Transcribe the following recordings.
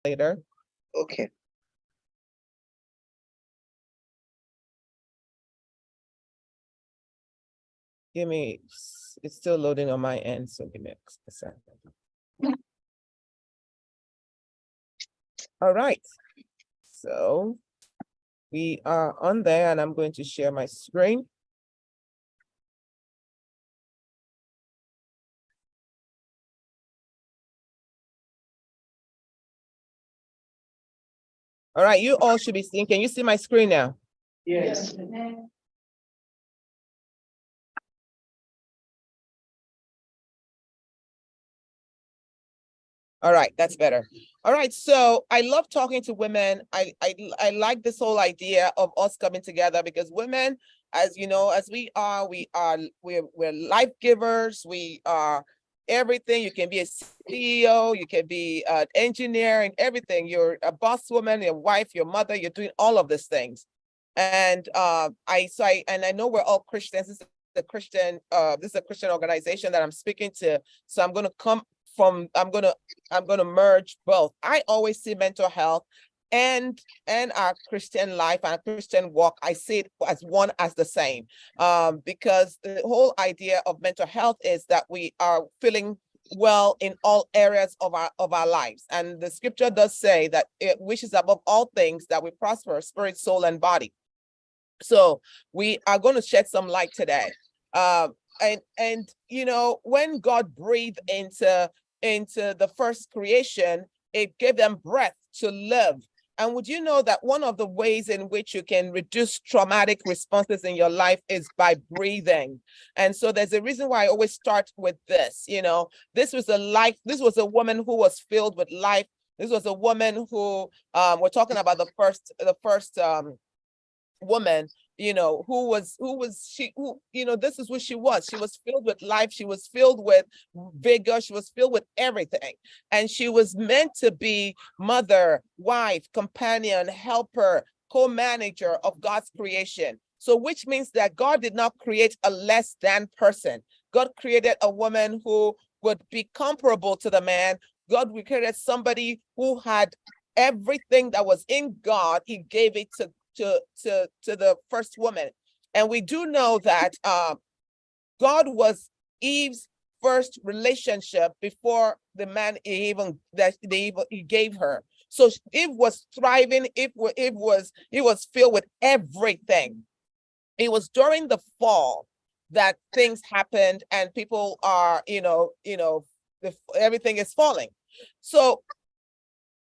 later. Okay. Give me, it's still loading on my end, so give me a second. All right. So we are on there and I'm going to share my screen. All right, you all should be seeing. Can you see my screen now? Yes. All right, that's better. All right, so I love talking to women. I like this whole idea of us coming together because women, as you know, as we're life givers. We are everything. You can be a CEO, you can be an engineer and everything. You're a boss woman, your wife, your mother. You're doing all of these things. And I know we're all Christians. This is a Christian organization that I'm speaking to. So I'm gonna come from I'm gonna merge both. I always see mental health and our Christian life and our Christian walk. I see it as one as the same. Because the whole idea of mental health is that we are feeling well in all areas of our lives. And the scripture does say that it wishes above all things that we prosper, spirit, soul, and body. So we are going to shed some light today. And you know, when God breathed into the first creation, it gave them breath to live. And would you know that one of the ways in which you can reduce traumatic responses in your life is by breathing? And so there's a reason why I always start with this. You know, this was a woman who was filled with life. This was a woman who we're talking about the first woman, you know, who you know, this is who she was. She was filled with life. She was filled with vigor. She was filled with everything. And she was meant to be mother, wife, companion, helper, co-manager of God's creation. So which means that God did not create a less than person. God created a woman who would be comparable to the man. God created somebody who had everything that was in God. He gave it to the first woman. And we do know that God was Eve's first relationship before the man he gave her. So Eve was thriving. Eve was filled with everything. It was during the fall that things happened and people are, everything is falling. So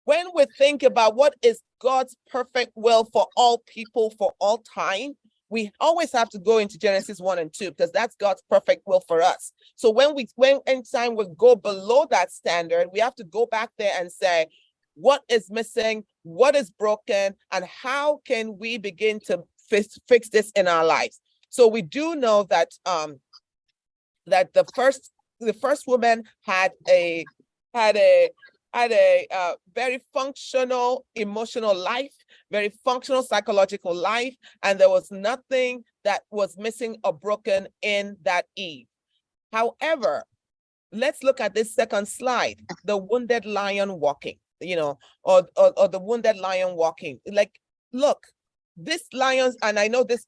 when we think about what is God's perfect will for all people for all time, we always have to go into Genesis 1 and 2 because that's God's perfect will for us. So when anytime we go below that standard, we have to go back there and say, what is missing, what is broken, and how can we begin to fix this in our lives? So we do know that that the first woman had a very functional emotional life, very functional psychological life, and there was nothing that was missing or broken in that Eve. However, let's look at this second slide, the wounded lion walking, or the wounded lion walking. Like, look, this lions, and I know this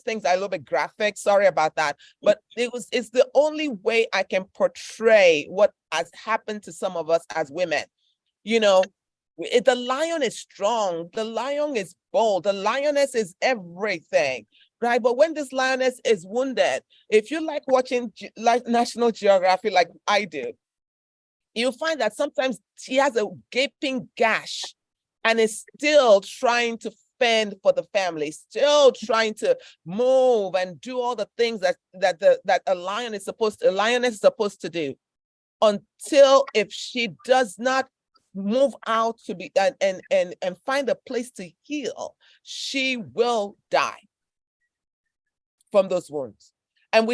things are a little bit graphic, sorry about that, but it's the only way I can portray what has happened to some of us as women. The lion is strong, the lion is bold, the lioness is everything, right? But when this lioness is wounded, if you like watching like National Geography like I do, you'll find that sometimes she has a gaping gash and is still trying to fend for the family, still trying to move and do all the things that a lioness is supposed to do, until if she does not move out to be and find a place to heal, she will die from those wounds. And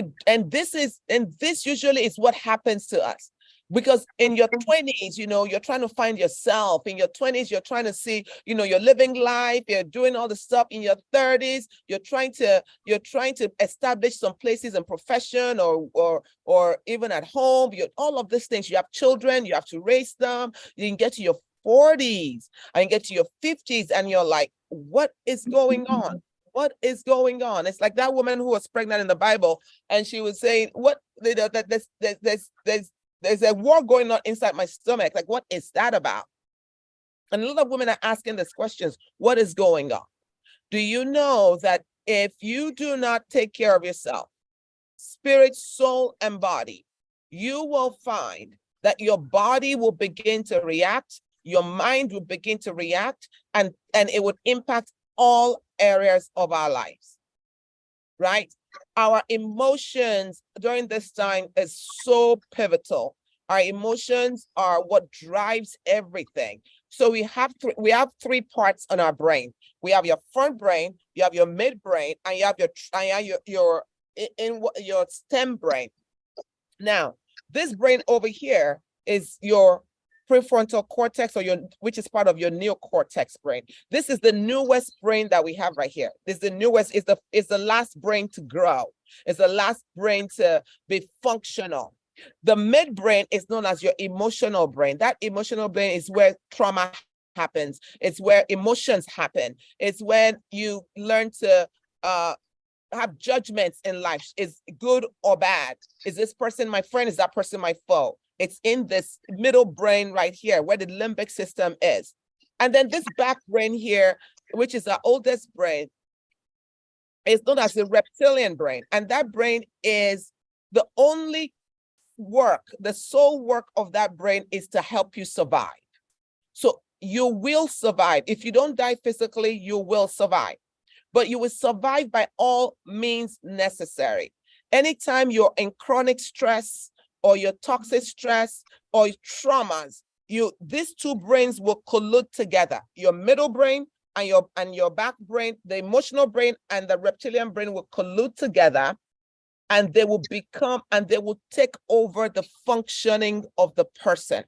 this usually is what happens to us. Because in your 20s, you're trying to find yourself. In your 20s, you're trying to see, you're living life, you're doing all the stuff. In your 30s, you're trying to establish some places in profession or even at home. All of these things. You have children, you have to raise them. You can get to your 40s and you get to your 50s and you're like, what is going on? What is going on? It's like that woman who was pregnant in the Bible, and she was saying, "What? There's a war going on inside my stomach. Like, what is that about?" And a lot of women are asking these questions. What is going on? Do you know that if you do not take care of yourself, spirit, soul, and body, you will find that your body will begin to react, your mind will begin to react, and it would impact all areas of our lives, right? Our emotions during this time is so pivotal. Our emotions are what drives everything. So we have three parts on our brain. We have your front brain, you have your midbrain, and you have your stem brain. Now, this brain over here is your prefrontal cortex, which is part of your neocortex brain. This is the newest brain that we have right here. This is the newest, is the last brain to grow. It's the last brain to be functional. The midbrain is known as your emotional brain. That emotional brain is where trauma happens. It's where emotions happen. It's when you learn to have judgments in life. Is good or bad? Is this person my friend? Is that person my foe? It's in this middle brain right here where the limbic system is. And then this back brain here, which is the oldest brain, is known as the reptilian brain. And that brain is the only work, the sole work of that brain is to help you survive. So you will survive. If you don't die physically, you will survive. But you will survive by all means necessary. Anytime you're in chronic stress or your toxic stress or traumas, these two brains will collude together. Your middle brain and your back brain, the emotional brain and the reptilian brain will collude together, and they will take over the functioning of the person.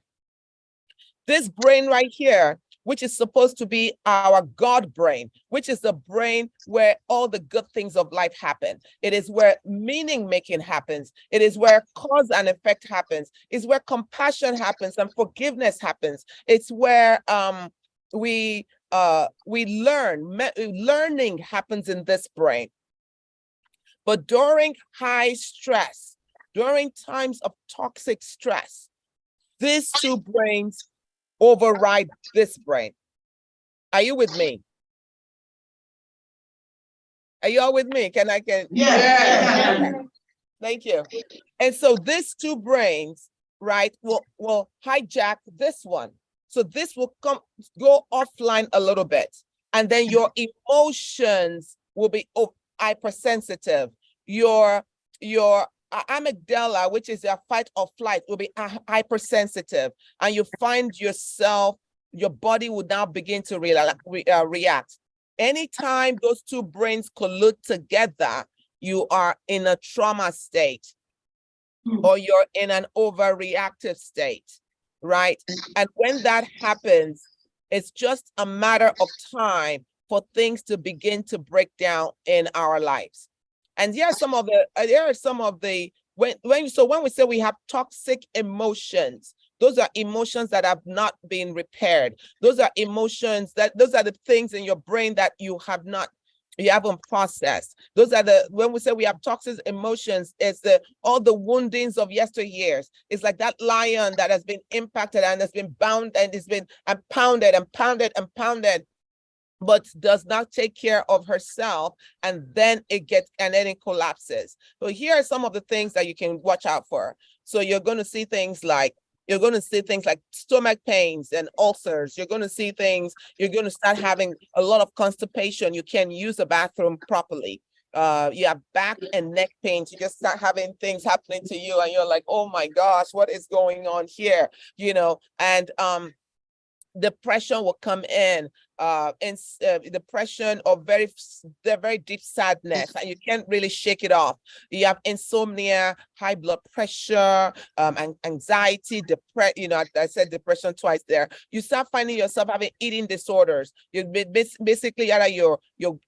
This brain right here, which is supposed to be our God brain, which is the brain where all the good things of life happen. It is where meaning making happens. It is where cause and effect happens. It's where compassion happens and forgiveness happens. It's where we learn. Learning happens in this brain. But during high stress, during times of toxic stress, these two brains override this brain. Are you with me? Are you all with me? Yeah. Thank you. And so these two brains, right, will hijack this one. So this will go offline a little bit. And then your emotions will be hypersensitive. Your amygdala, which is your fight or flight, will be hypersensitive, and you find yourself, your body will now begin to react. Anytime those two brains collude together, you are in a trauma state, or you're in an overreactive state, right? And when that happens, it's just a matter of time for things to begin to break down in our lives. And here are some of the when we say we have toxic emotions, those are emotions that have not been repaired. Those are emotions those are the things in your brain that you haven't processed. Those are when we say we have toxic emotions, it's all the woundings of yesteryears. It's like that lion that has been impacted and has been bound and it's been pounded and pounded and pounded, but does not take care of herself, and then it collapses. So here are some of the things that you can watch out for. So you're going to see things like stomach pains and ulcers. You're going to start having a lot of constipation. You can't use the bathroom properly. You have back and neck pains. You just start having things happening to you and you're like, oh my gosh, what is going on here? And depression will come in. depression, or the very deep sadness, and you can't really shake it off. You have insomnia, high blood pressure, anxiety, I said depression twice there. You start finding yourself having eating disorders. Basically either you're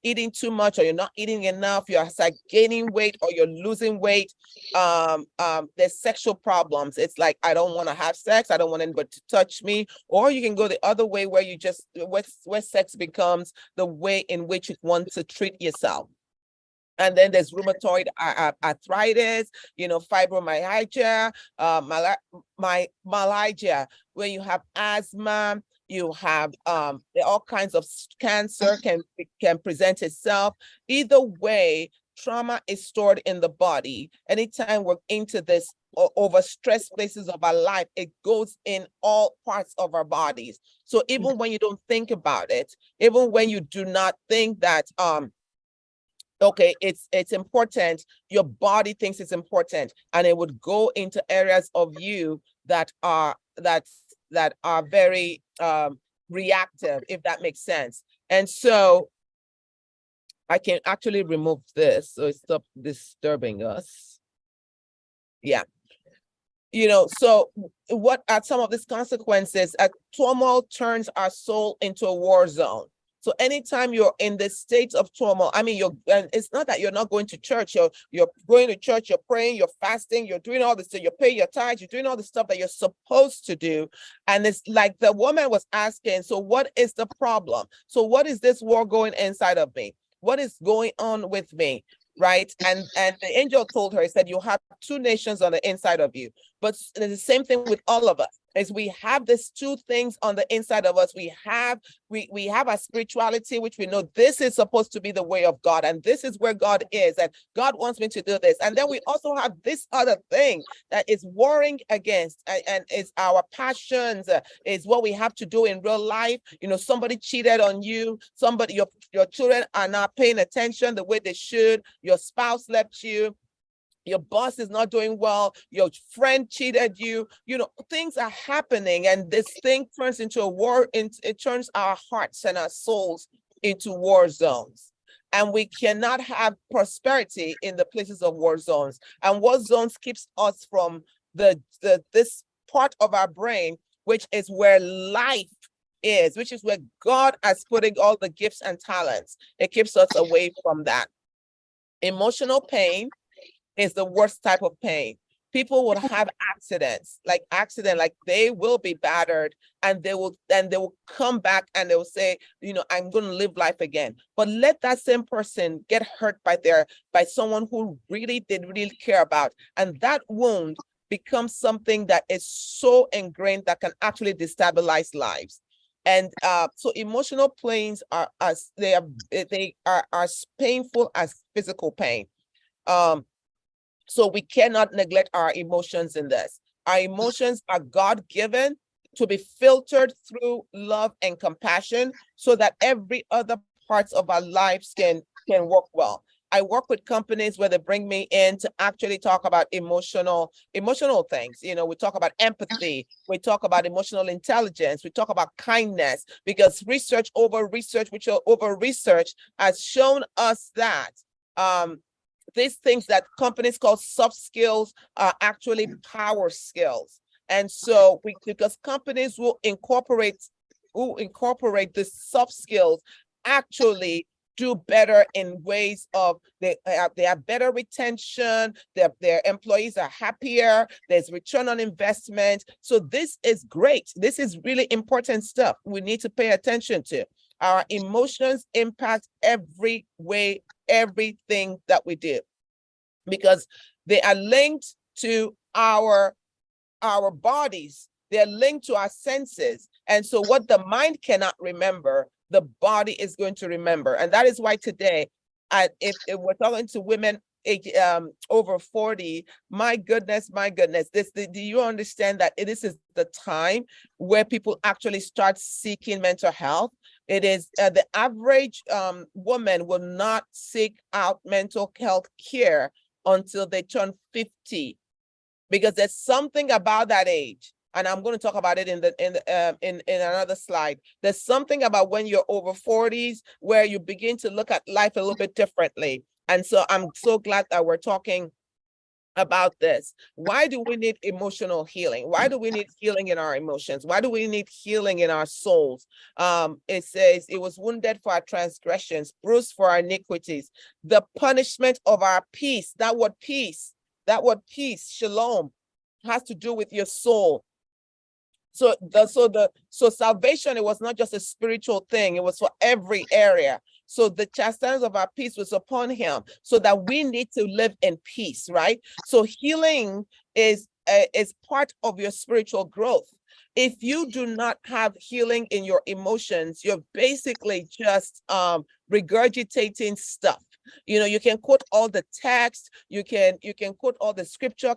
eating too much, or you're not eating enough. You're like gaining weight, or you're losing weight. There's sexual problems. It's like, I don't want to have sex. I don't want anybody to touch me. Or you can go the other way, where you just where sex becomes the way in which you want to treat yourself. And then there's rheumatoid arthritis, fibromyalgia, myalgia, where you have asthma, you have all kinds of cancer can present itself. Either way, trauma is stored in the body. Anytime we're into this over stress places of our life, it goes in all parts of our bodies. So even when you don't think about it, even when you do not think that okay, it's important, your body thinks it's important, and it would go into areas of you that are very reactive, if that makes sense. And so I can actually remove this so it stops disturbing us. Yeah. So what are some of these consequences? Turmoil turns our soul into a war zone. So anytime you're in this state of turmoil, I mean, it's not that you're not going to church. You're going to church, you're praying, you're fasting, you're doing all this, so you're paying your tithes, you're doing all the stuff that you're supposed to do. And it's like the woman was asking, so what is the problem? So what is this war going inside of me? What is going on with me? Right? And the angel told her, he said, you have two nations on the inside of you. But it's the same thing with all of us, is we have these two things on the inside of us. We have our spirituality, which we know this is supposed to be the way of God, and this is where God is, and God wants me to do this. And then we also have this other thing that is warring against, and it's our passions, is what we have to do in real life. Somebody cheated on you, your children are not paying attention the way they should, your spouse left you, your boss is not doing well, your friend cheated you, things are happening, and this thing turns into a war. It turns our hearts and our souls into war zones. And we cannot have prosperity in the places of war zones. And war zones keeps us from this part of our brain, which is where life is, which is where God has putting all the gifts and talents. It keeps us away from that. Emotional pain is the worst type of pain. People will have accidents, like they will be battered, and they will come back and they will say, I'm going to live life again. But let that same person get hurt by someone who they really care about, and that wound becomes something that is so ingrained that can actually destabilize lives. And so emotional pains are as painful as physical pain. So we cannot neglect our emotions in this. Our emotions are God-given to be filtered through love and compassion, so that every other parts of our lives can work well. I work with companies where they bring me in to actually talk about emotional things. We talk about empathy, we talk about emotional intelligence, we talk about kindness, because research has shown us that these things that companies call soft skills are actually power skills. And so because companies will incorporate the soft skills, actually do better in ways of they have better retention, their employees are happier, there's return on investment. So this is great. This is really important stuff we need to pay attention to. Our emotions impact every way, everything that we do, because they are linked to our bodies. They're linked to our senses. And so what the mind cannot remember, the body is going to remember. And that is why today, if we're talking to women over 40, my goodness, do you understand that this is the time where people actually start seeking mental health? It is the average woman will not seek out mental health care until they turn 50, because there's something about that age and I'm going to talk about it in another slide. There's something about when you're over 40s where you begin to look at life a little bit differently. And so I'm so glad that we're talking about this. Why do we need emotional healing? Why do we need healing in our emotions? Why do we need healing in our souls? It says it was wounded for our transgressions, bruised for our iniquities, the punishment of our peace. That word peace, shalom, has to do with your soul. So salvation, it was not just a spiritual thing, it was for every area. So the chastisement of our peace was upon him, so that we need to live in peace, right? So healing is part of your spiritual growth. If you do not have healing in your emotions, you're basically just regurgitating stuff. You know, you can quote all the text, you can quote all the scripture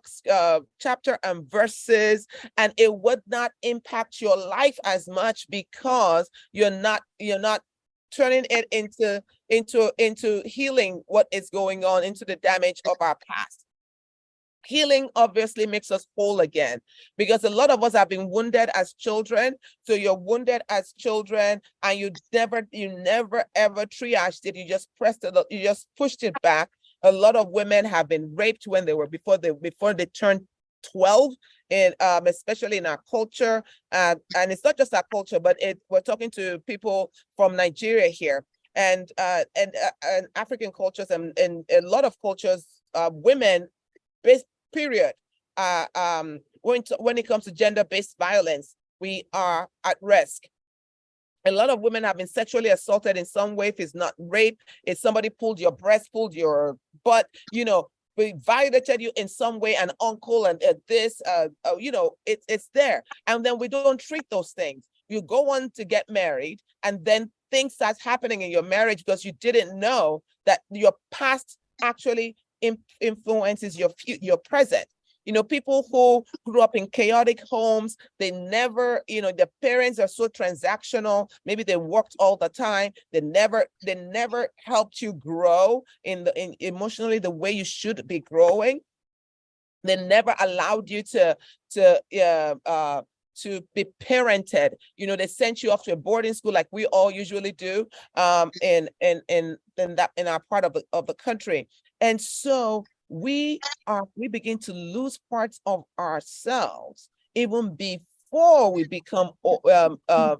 chapter and verses, and it would not impact your life as much because you're not turning it into healing what is going on, into the damage of our past. Healing obviously makes us whole again, because a lot of us have been wounded as children. So you're wounded as children and you never ever triaged it. You just you just pushed it back. A lot of women have been raped when they were before they turned 12, and especially in our culture. And it's not just our culture, but we're talking to people from Nigeria here, and African cultures, and a lot of cultures, women, period. When it comes to gender-based violence, we are at risk. A lot of women have been sexually assaulted in some way. If it's not rape, if somebody pulled your breast, pulled your butt, you know, we violated you in some way, an uncle and this, you know, it's there. And then we don't treat those things. You go on to get married, and then things start happening in your marriage because you didn't know that your past actually influences your present. You know, people who grew up in chaotic homes, they never, you know, their parents are so transactional. Maybe they worked all the time. They never helped you grow in emotionally the way you should be growing. They never allowed you to be parented. You know, they sent you off to a boarding school like we all usually do in our part of the country. And so we begin to lose parts of ourselves even before we become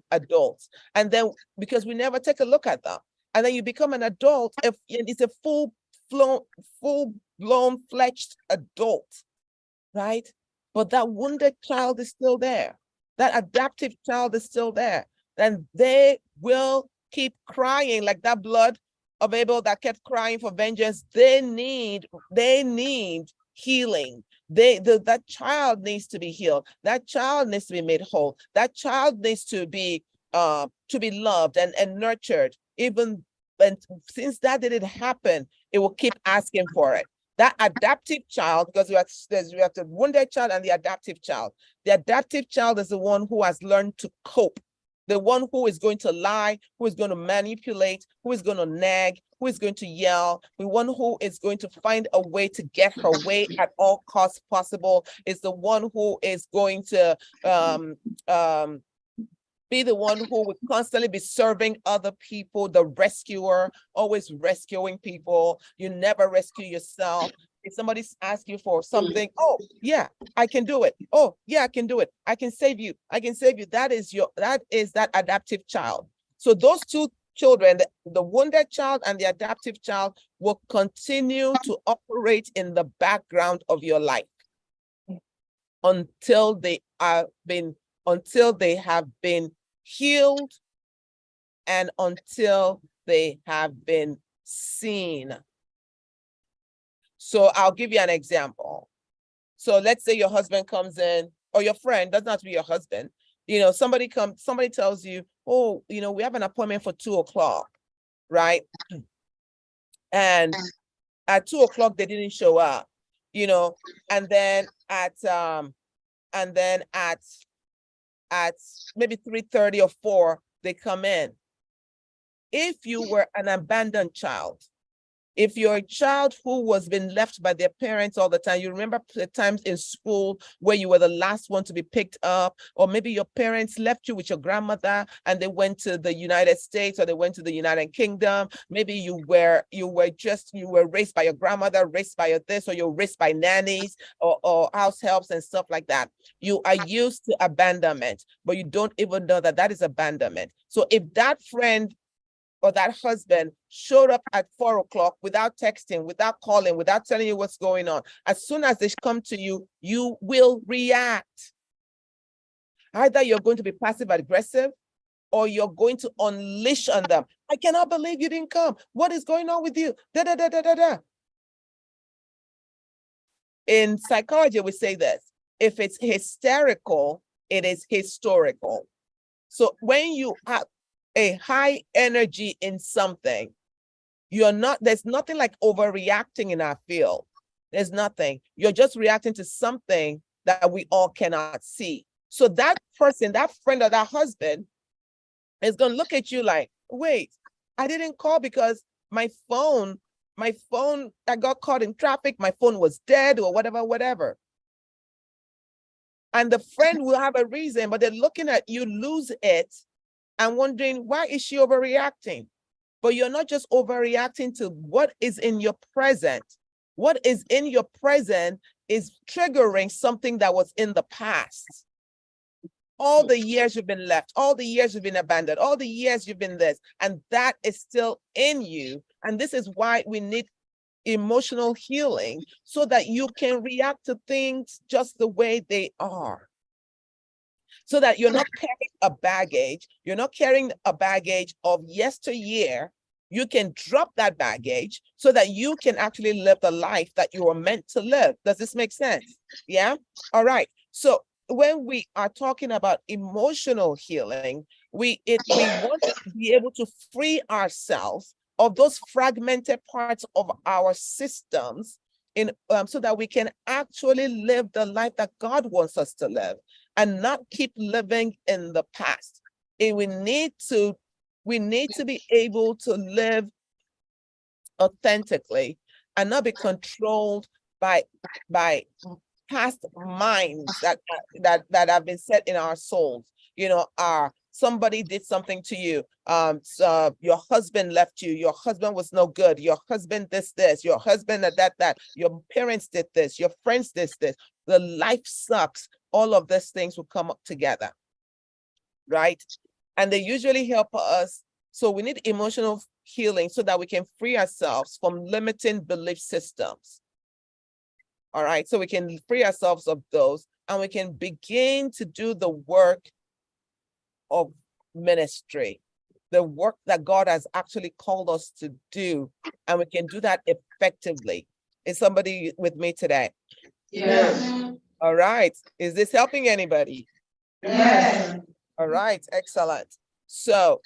adults. And then because we never take a look at them. And then you become an adult, and it's a full-blown fledged adult, right? But that wounded child is still there. That adaptive child is still there. And they will keep crying like that blood of Abel that kept crying for vengeance. They need healing. That child needs to be healed. That child needs to be made whole. That child needs to be loved and nurtured. And since that didn't happen, it will keep asking for it. That adaptive child, because we have the wounded child and the adaptive child. The adaptive child is the one who has learned to cope, the one who is going to lie, who is going to manipulate, who is going to nag, who is going to yell, the one who is going to find a way to get her way at all costs possible, is the one who is going to be the one who would constantly be serving other people, the rescuer, always rescuing people. You never rescue yourself. If somebody asks you for something, oh yeah, I can do it. Oh yeah, I can do it. I can save you. I can save you. That is that adaptive child. So those two children, the wounded child and the adaptive child, will continue to operate in the background of your life until they have been healed and until they have been seen. So I'll give you an example. So let's say your husband comes in, or your friend, doesn't have to be your husband. You know, somebody tells you, oh, you know, we have an appointment for 2:00, right? And at 2:00 they didn't show up, you know, and then at maybe 3:30 or 4, they come in. If you were an abandoned child, If you're a child who was been left by their parents all the time, you remember the times in school where you were the last one to be picked up, or maybe your parents left you with your grandmother and they went to the United States or they went to the United Kingdom. Maybe you were raised by your grandmother, raised by your this, or you're raised by nannies or house helps and stuff like that. You are used to abandonment, but you don't even know that that is abandonment. So if that friend or that husband showed up at 4 o'clock without texting, without calling, without telling you what's going on, as soon as they come to you, you will react. Either you're going to be passive aggressive or you're going to unleash on them. I cannot believe you didn't come. What is going on with you? Da, da, da, da, da, da. In psychology, we say this: if it's hysterical, it is historical. So when you have a high energy in something, there's nothing like overreacting in our field. There's nothing. You're just reacting to something that we all cannot see. So that person, that friend or that husband is going to look at you like, wait, I didn't call because my phone, I got caught in traffic, my phone was dead or whatever. And the friend will have a reason, but they're looking at you lose it and wondering, why is she overreacting? But you're not just overreacting to what is in your present. What is in your present is triggering something that was in the past. All the years you've been left, all the years you've been abandoned, all the years you've been this, and that is still in you. And this is why we need emotional healing, so that you can react to things just the way they are. So that you're not carrying a baggage, you're not carrying a baggage of yesteryear. You can drop that baggage so that you can actually live the life that you were meant to live. Does this make sense? Yeah? All right. So when we are talking about emotional healing, we want to be able to free ourselves of those fragmented parts of our systems so that we can actually live the life that God wants us to live and not keep living in the past. And we need to be able to live authentically and not be controlled by past minds that have been set in our souls. Somebody did something to you. So your husband left you. Your husband was no good. Your husband this, your husband that. Your parents did this. Your friends did this. The life sucks. All of these things will come up together, right? And they usually help us. So we need emotional healing so that we can free ourselves from limiting belief systems. All right, so we can free ourselves of those and we can begin to do the work of ministry, the work that God has actually called us to do, and we can do that effectively. Is somebody with me today? Yes. All right. Is this helping anybody? Yes. All right, excellent. So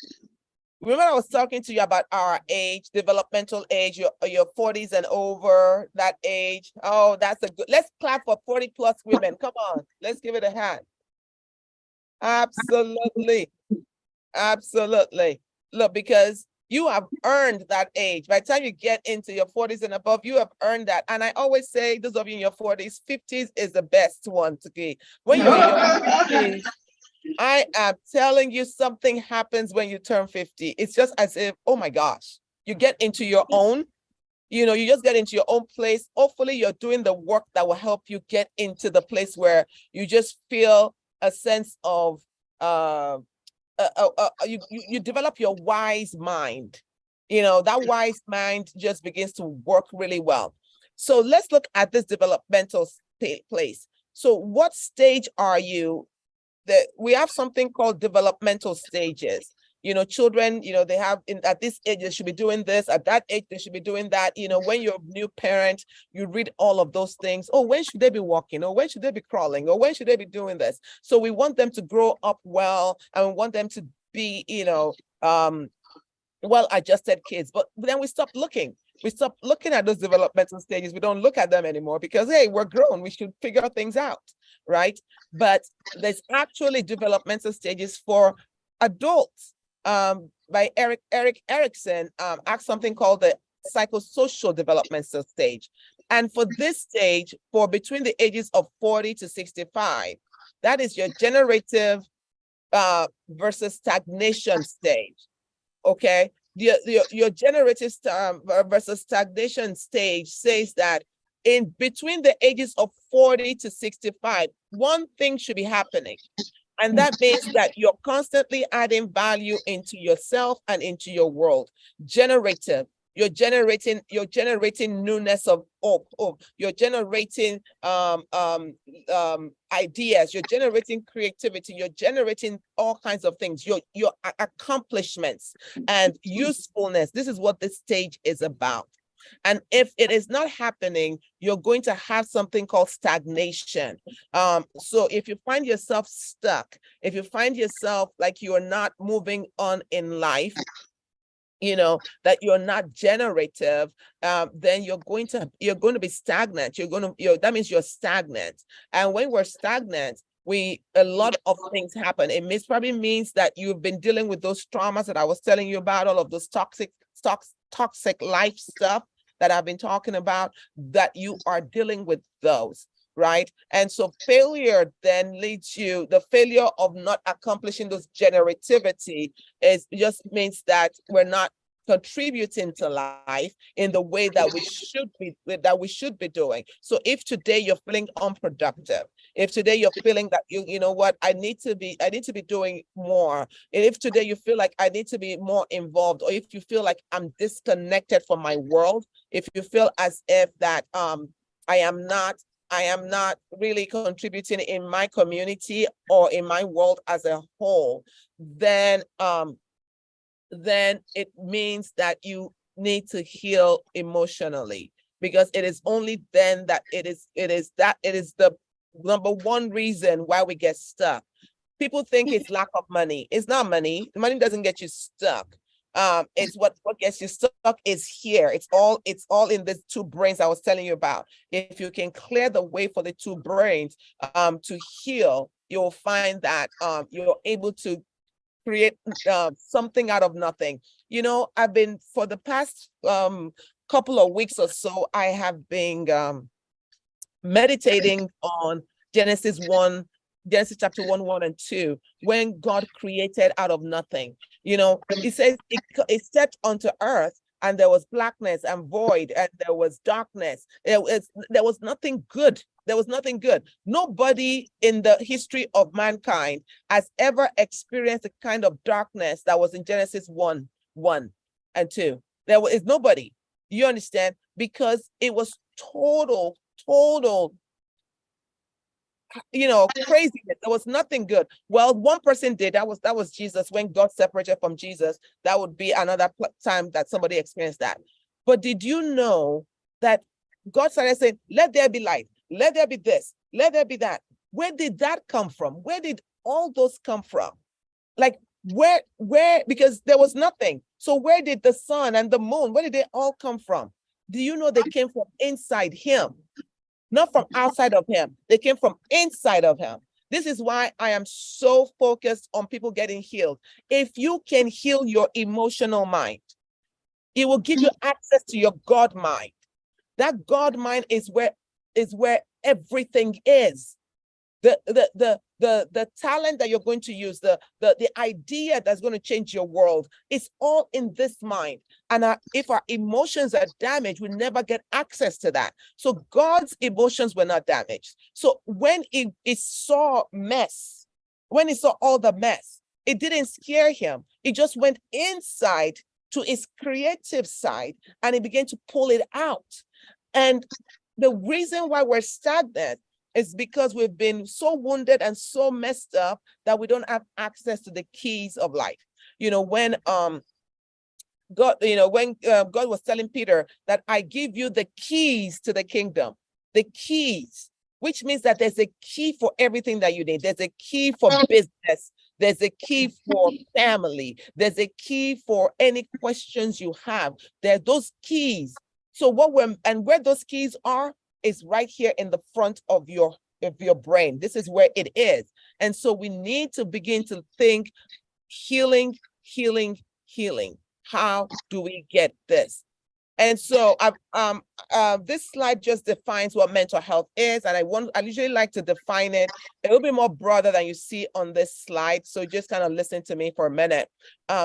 remember I was talking to you about our age, developmental age, your 40s and over, that age. Oh, that's a good, let's clap for 40 plus women. Come on, let's give it a hand. Absolutely. Absolutely. Look, because you have earned that age. By the time you get into your 40s and above, you have earned that. And I always say, those of you in your 40s, 50s is the best one to be. When you're in your 50s, I am telling you, something happens when you turn 50. It's just as if, oh my gosh, you get into your own, you just get into your own place. Hopefully you're doing the work that will help you get into the place where you just feel a sense of, you develop your wise mind. That wise mind just begins to work really well. So let's look at this developmental place. So what stage are you? We have something called developmental stages. Children, they have at this age, they should be doing this. At that age, they should be doing that. When you're a new parent, you read all of those things. Oh, when should they be walking? Or when should they be crawling? Or when should they be doing this? So we want them to grow up well, and we want them to be, well-adjusted kids. But then we stop looking. We stop looking at those developmental stages. We don't look at them anymore because, hey, we're grown. We should figure things out, right? But there's actually developmental stages for adults. By Erik Erikson, asked something called the psychosocial developmental stage. And for this stage, for between the ages of 40 to 65, that is your generative versus stagnation stage. Okay, your generative versus stagnation stage says that in between the ages of 40 to 65, one thing should be happening. And that means that you're constantly adding value into yourself and into your world. Generative, you're generating newness of hope. You're generating ideas. You're generating creativity. You're generating all kinds of things. Your accomplishments and usefulness. This is what this stage is about. And if it is not happening, you're going to have something called stagnation. So if you find yourself stuck, if you find yourself like you're not moving on in life, you know, that you're not generative, then you're going to be stagnant. That means you're stagnant. And when we're stagnant, a lot of things happen. It probably means that you've been dealing with those traumas that I was telling you about, all of those toxic life stuff that I've been talking about, that you are dealing with those, right? And so failure then leads you, the failure of not accomplishing those generativity just means that we're not contributing to life in the way that we should be doing. So if today you're feeling unproductive, if today you're feeling that you know what, I need to be doing more, and if today you feel like I need to be more involved, or if you feel like I'm disconnected from my world, if you feel as if that I am not really contributing in my community or in my world as a whole, then it means that you need to heal emotionally, because it is only then that it is the number one reason why we get stuck. People think it's lack of money. It's not money. Money doesn't get you stuck. It's what gets you stuck is here. It's all in these two brains I was telling you about. If you can clear the way for the two brains to heal, you'll find that you're able to create something out of nothing. You know, I've been, for the past couple of weeks or so, I have been meditating on Genesis chapter 1, and 2, when God created out of nothing. You know, it says it stepped onto earth, and there was blackness and void, and there was darkness. There was nothing good. There was nothing good. Nobody in the history of mankind has ever experienced the kind of darkness that was in Genesis 1 and 2. There is nobody. You understand? Because it was total, you know, craziness. There was nothing good. Well, one person did. That was Jesus. When God separated from Jesus, that would be another time that somebody experienced that. But did you know that God started saying, let there be light, let there be this, let there be that? Where did that come from? Where did all those come from? Like, where, because there was nothing. So where did the sun and the moon, where did they all come from? Do you know they came from inside him? Not from outside of him. They came from inside of him. This is why I am so focused on people getting healed. If you can heal your emotional mind, it will give you access to your God mind. That God mind is where everything is. The talent that you're going to use, the idea that's going to change your world, it's all in this mind. And if our emotions are damaged, we never get access to that. So God's emotions were not damaged. So when it saw mess, when it saw all the mess, it didn't scare him. It just went inside to its creative side, and it began to pull it out. And the reason why we're stagnant is because we've been so wounded and so messed up that we don't have access to the keys of life. You know, when God was telling Peter that I give you the keys to the kingdom, the keys, which means that there's a key for everything that you need. There's a key for business. There's a key for family. There's a key for any questions you have. There's those keys. So where those keys are is right here in the front of your brain. This is where it is. And so we need to begin to think healing. How do we get this? And so this slide just defines what mental health is. And I usually like to define it a little bit more broader than you see on this slide. So just kind of listen to me for a minute.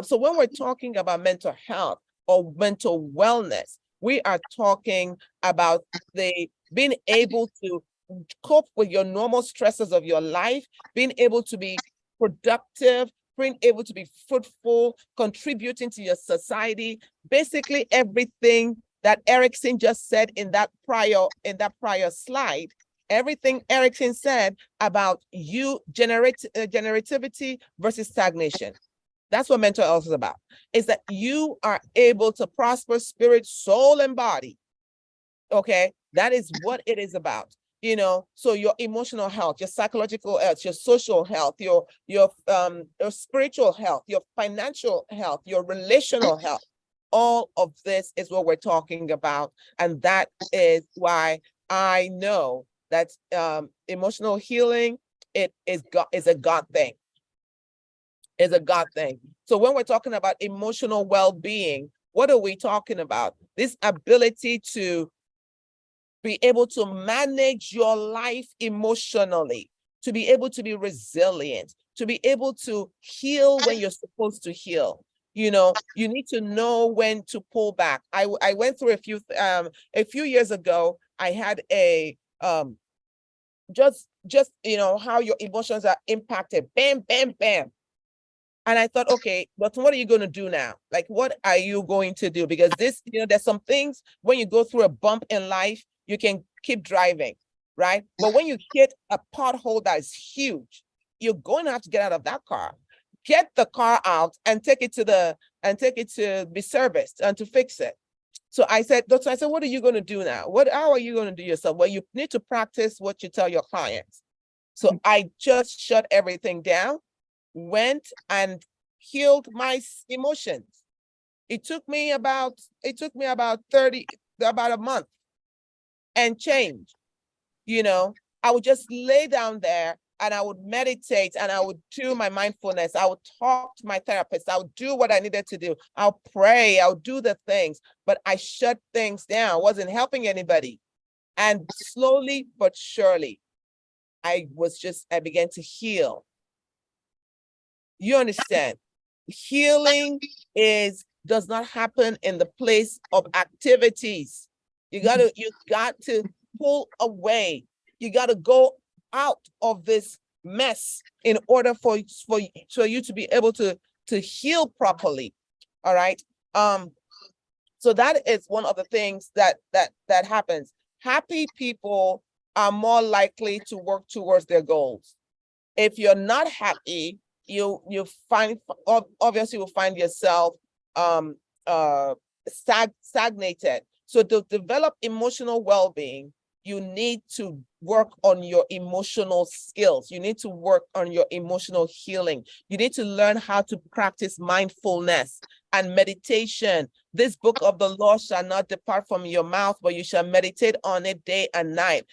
So when we're talking about mental health or mental wellness, we are talking about being able to cope with your normal stresses of your life, being able to be productive, being able to be fruitful, contributing to your society, basically everything that Erickson just said in that prior slide, everything Erickson said about generativity versus stagnation. That's what mental health is about, is that you are able to prosper spirit, soul, and body. Okay, that is what it is about. So your emotional health, your psychological health, your social health, your spiritual health, your financial health, your relational health, all of this is what we're talking about. And that is why I know that emotional healing, it is a God thing. Is a God thing. So when we're talking about emotional well-being, what are we talking about? This ability to be able to manage your life emotionally, to be able to be resilient, to be able to heal when you're supposed to heal. You need to know when to pull back. I went through a few years ago, I had a just how your emotions are impacted. Bam, bam, bam. And I thought, okay, but what are you going to do now? Like, what are you going to do? Because there's some things when you go through a bump in life, you can keep driving, right? But when you hit a pothole that is huge, you're going to have to get out of that car, get the car out and take it to be serviced and to fix it. So I said, Doctor, what are you going to do now? How are you going to do yourself? Well, you need to practice what you tell your clients. So I just shut everything down, went and healed my emotions. It took me about a month and change. I would just lay down there and I would meditate and I would do my mindfulness. I would talk to my therapist. I would do what I needed to do. I'll pray. I'll do the things, but I shut things down. I wasn't helping anybody. And slowly but surely, I began to heal. You understand? Healing does not happen in the place of activities. You got to pull away. You got to go out of this mess in order for you to be able to heal properly. All right. So that is one of the things that happens. Happy people are more likely to work towards their goals. If you're not happy, you obviously will find yourself stagnated. So to develop emotional well-being, you need to work on your emotional skills. You need to work on your emotional healing. You need to learn how to practice mindfulness and meditation. This book of the law shall not depart from your mouth, but you shall meditate on it day and night.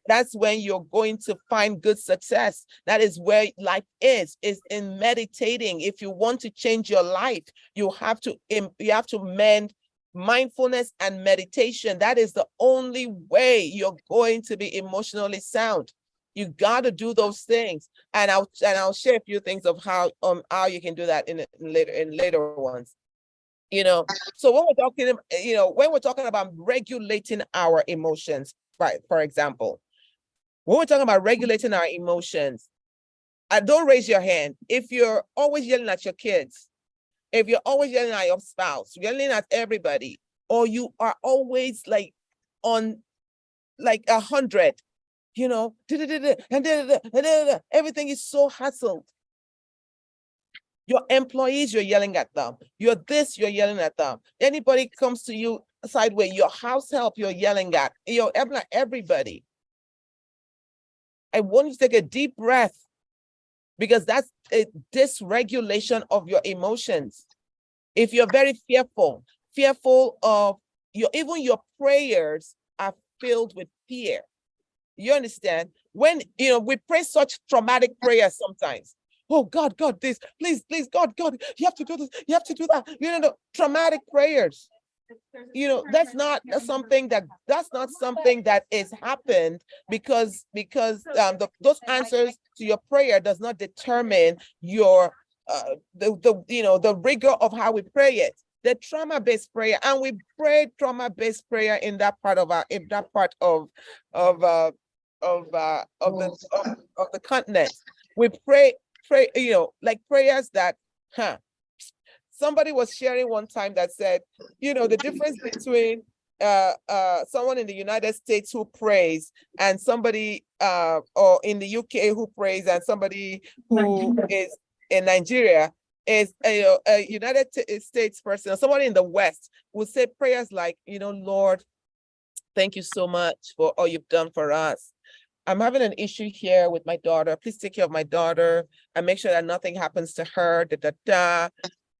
That's when you're going to find good success. That is where life is in meditating. If you want to change your life, you have to mend mindfulness and meditation. That is the only way you're going to be emotionally sound. You got to do those things, and I'll share a few things of how you can do that in later ones. So when we're talking about regulating our emotions, right? For example, when we're talking about regulating our emotions, don't raise your hand if you're always yelling at your kids. If you're always yelling at your spouse, yelling at everybody, or you are always like on like 100, everything is so hassled. Your employees, you're yelling at them. You're yelling at them. Anybody comes to you sideways, your house help, you're yelling at. Everybody. I want you to take a deep breath, because that's a dysregulation of your emotions. If you're very fearful of even your prayers are filled with fear. You understand? When we pray such traumatic prayers sometimes. Oh God, this, please, God, you have to do this, you have to do that. Traumatic prayers. you know, that's not something that is happened because those answers to your prayer does not determine your the rigor of how we pray it. The trauma-based prayer, and we pray trauma-based prayer in that part of the continent. We pray, like prayers that, somebody was sharing one time that said, the difference between someone in the United States who prays and somebody or in the UK who prays and somebody who is in Nigeria is a United States person, or someone in the West will say prayers like, Lord, thank you so much for all you've done for us. I'm having an issue here with my daughter. Please take care of my daughter and make sure that nothing happens to her.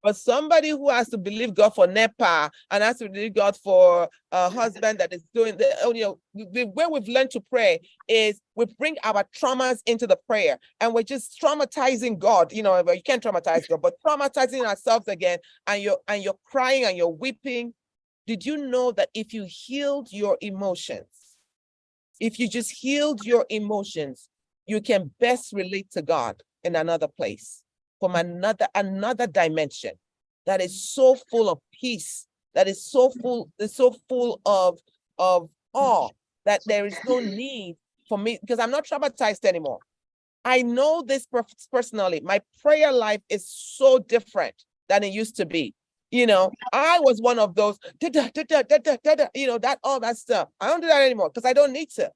But somebody who has to believe God for NEPA and has to believe God for a husband that is doing the way we've learned to pray is we bring our traumas into the prayer and we're just traumatizing God. You can't traumatize God, but traumatizing ourselves again. And you're crying and you're weeping. Did you know that if you healed your emotions, if you just healed your emotions, you can best relate to God in another place, from another dimension that is so full of peace, that is so full of awe, that there is no need for me, because I'm not traumatized anymore. I know this personally. My prayer life is so different than it used to be. I was one of those, all that stuff. I don't do that anymore because I don't need to.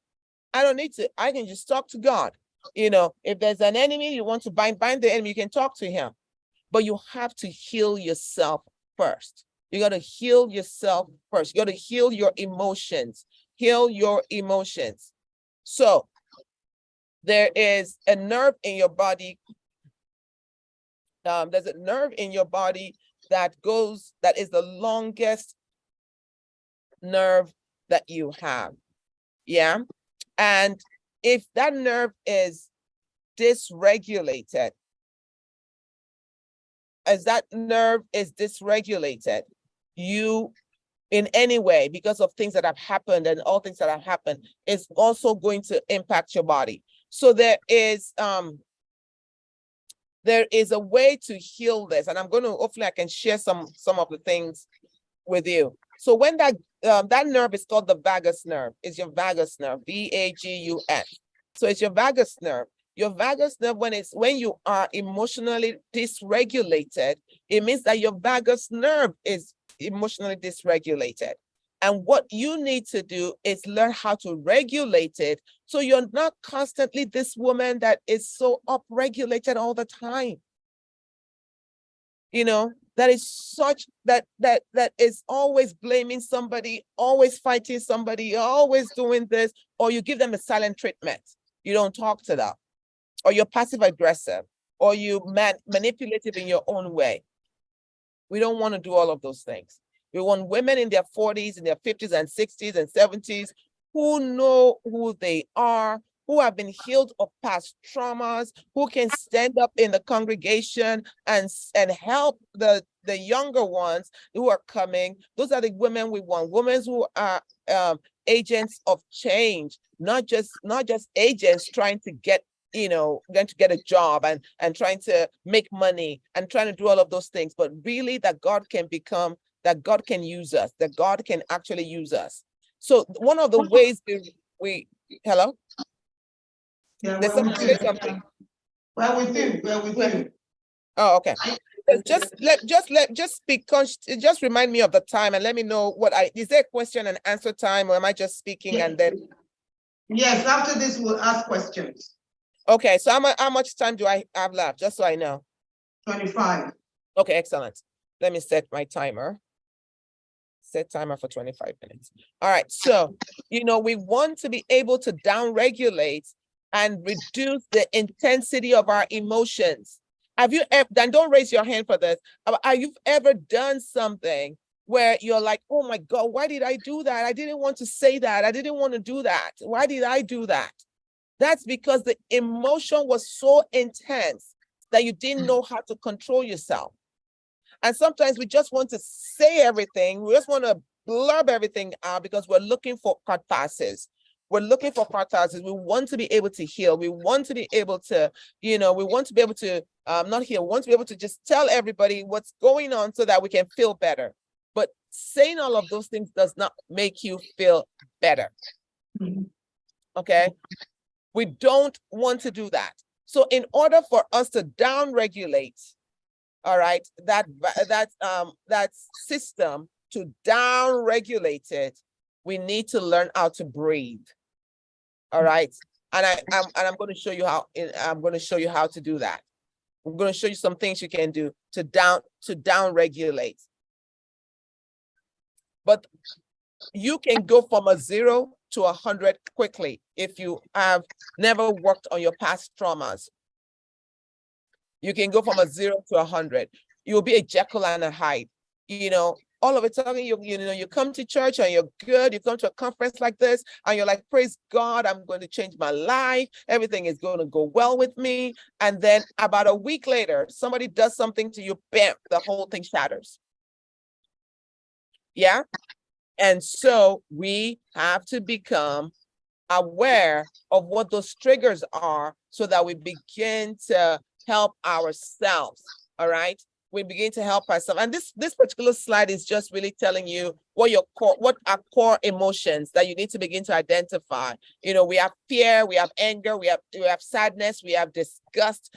I can just talk to God. If there's an enemy, you want to bind the enemy, you can talk to him. But you have to heal yourself first. You got to heal yourself first. You got to heal your emotions. Heal your emotions. So there is a nerve in your body. There's a nerve in your body that is the longest nerve that you have. Yeah. And if that nerve is dysregulated, you in any way, because of things that have happened and all things that have happened, is also going to impact your body. So there is a way to heal this, and hopefully I can share some of the things with you. So when that nerve is called the vagus nerve, it's your vagus nerve, VAGUS. So it's your vagus nerve. Your vagus nerve, when you are emotionally dysregulated, it means that your vagus nerve is emotionally dysregulated. And what you need to do is learn how to regulate it, so you're not constantly this woman that is so upregulated all the time. That is always blaming somebody, always fighting somebody, always doing this, or you give them a silent treatment. You don't talk to them, or you're passive aggressive, or you manipulative in your own way. We don't want to do all of those things. We want women in their 40s, in their 50s and 60s and 70s who know who they are, who have been healed of past traumas, who can stand up in the congregation and help the younger ones who are coming. Those are the women we want, women who are agents of change, not just agents trying to get a job and trying to make money and trying to do all of those things, but really that God can use us, that God can actually use us. So one of the ways we hello? Yeah, There's somebody say something. We're with you. Oh, okay. Just speak. Just remind me of the time and let me know is there a question and answer time, or am I just speaking and then? Yes, after this we'll ask questions. Okay, so how much time do I have left? Just so I know. 25. Okay, excellent. Let me set my timer. Set timer for 25 minutes. All right, so we want to be able to downregulate and reduce the intensity of our emotions. Have you ever, then don't raise your hand for this. Have you ever done something where you're like, oh my God, why did I do that? I didn't want to say that. I didn't want to do that. Why did I do that? That's because the emotion was so intense that you didn't know how to control yourself. And sometimes we just want to say everything. We just want to blurb everything out because we're looking for catharsis. We're looking for catharsis. We want to be able to heal. We want to be able to, we want to be able to not heal. We want to be able to just tell everybody what's going on so that we can feel better. But saying all of those things does not make you feel better. Okay? We don't want to do that. So in order for us to down-regulate, all right, that system, to down-regulate it, we need to learn how to breathe. All right. And I'm going to show you how. I'm going to show you how to do that. I'm going to show you some things you can do to down-regulate. But you can go from a 0 to 100 quickly if you have never worked on your past traumas. You can go from a 0 to 100. You'll be a Jekyll and a Hyde. All of a sudden, you come to church and you're good. You come to a conference like this and you're like, praise God, I'm going to change my life. Everything is going to go well with me. And then about a week later, somebody does something to you, bam, the whole thing shatters. Yeah. And so we have to become aware of what those triggers are so that we begin to help ourselves. All right. We begin to help ourselves. And this particular slide is just really telling you what are core emotions that you need to begin to identify. We have fear, we have anger, we have sadness, we have disgust,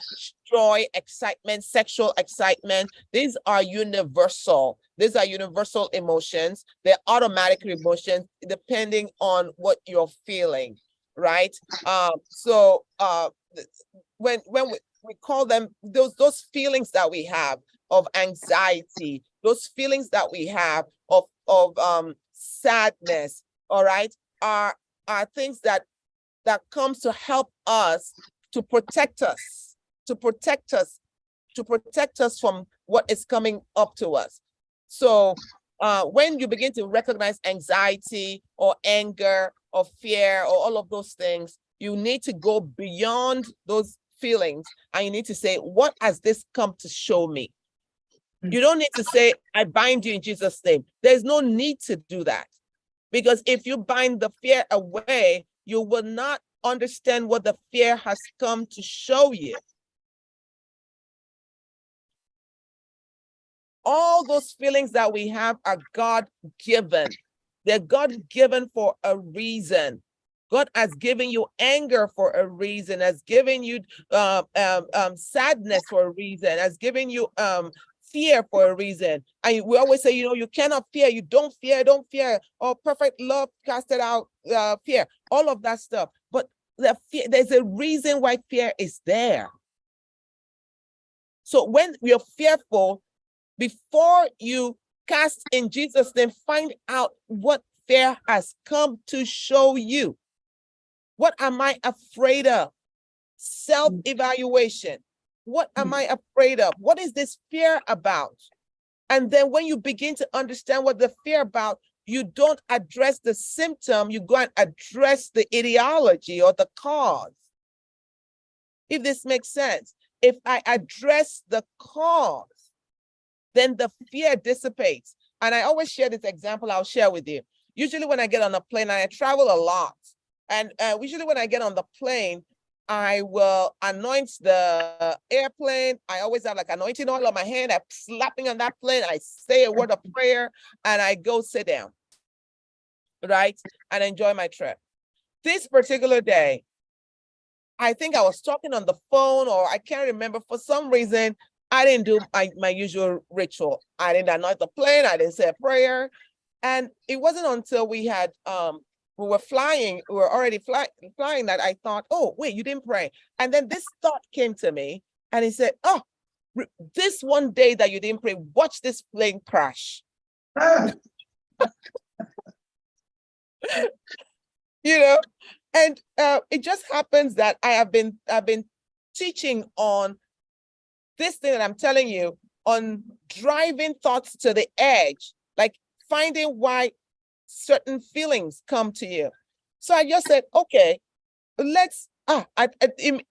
joy, excitement, sexual excitement. These are universal. These are universal emotions. They're automatic emotions depending on what you're feeling, right? When we call them those feelings that we have of anxiety, those feelings that we have of sadness, all right, are things that comes to help us, to protect us from what is coming up to us. So when you begin to recognize anxiety or anger or fear or all of those things, you need to go beyond those feelings and you need to say, what has this come to show me? You don't need to say, I bind you in Jesus' name. There's no need to do that. Because if you bind the fear away, you will not understand what the fear has come to show you. All those feelings that we have are God-given. They're God-given for a reason. God has given you anger for a reason, has given you sadness for a reason, has given you fear for a reason. And we always say, you cannot fear, you don't fear. Oh, perfect love casted out fear, all of that stuff. But there's a reason why fear is there. So when you're fearful, before you cast in Jesus' name, find out what fear has come to show you. What am I afraid of? Self-evaluation. What am I afraid of? What is this fear about? And then when you begin to understand what the fear about, you don't address the symptom, you go and address the etiology or the cause. If this makes sense. If I address the cause, then the fear dissipates. And I always share this example I'll share with you. Usually when I get on a plane, I travel a lot. And usually when I get on the plane, I will anoint the airplane. I always have like anointing oil on my hand. I'm slapping on that plane. I say a word of prayer and I go sit down, right? And enjoy my trip. This particular day, I think I was talking on the phone or I can't remember. For some reason, I didn't do my usual ritual. I didn't anoint the plane. I didn't say a prayer. And it wasn't until we had, we were already flying that I thought, oh, wait, you didn't pray. And then this thought came to me and he said, oh, this one day that you didn't pray, watch this plane crash. And it just happens that I've been teaching on this thing that I'm telling you, on driving thoughts to the edge, like finding why certain feelings come to you. So I just said, okay, let's,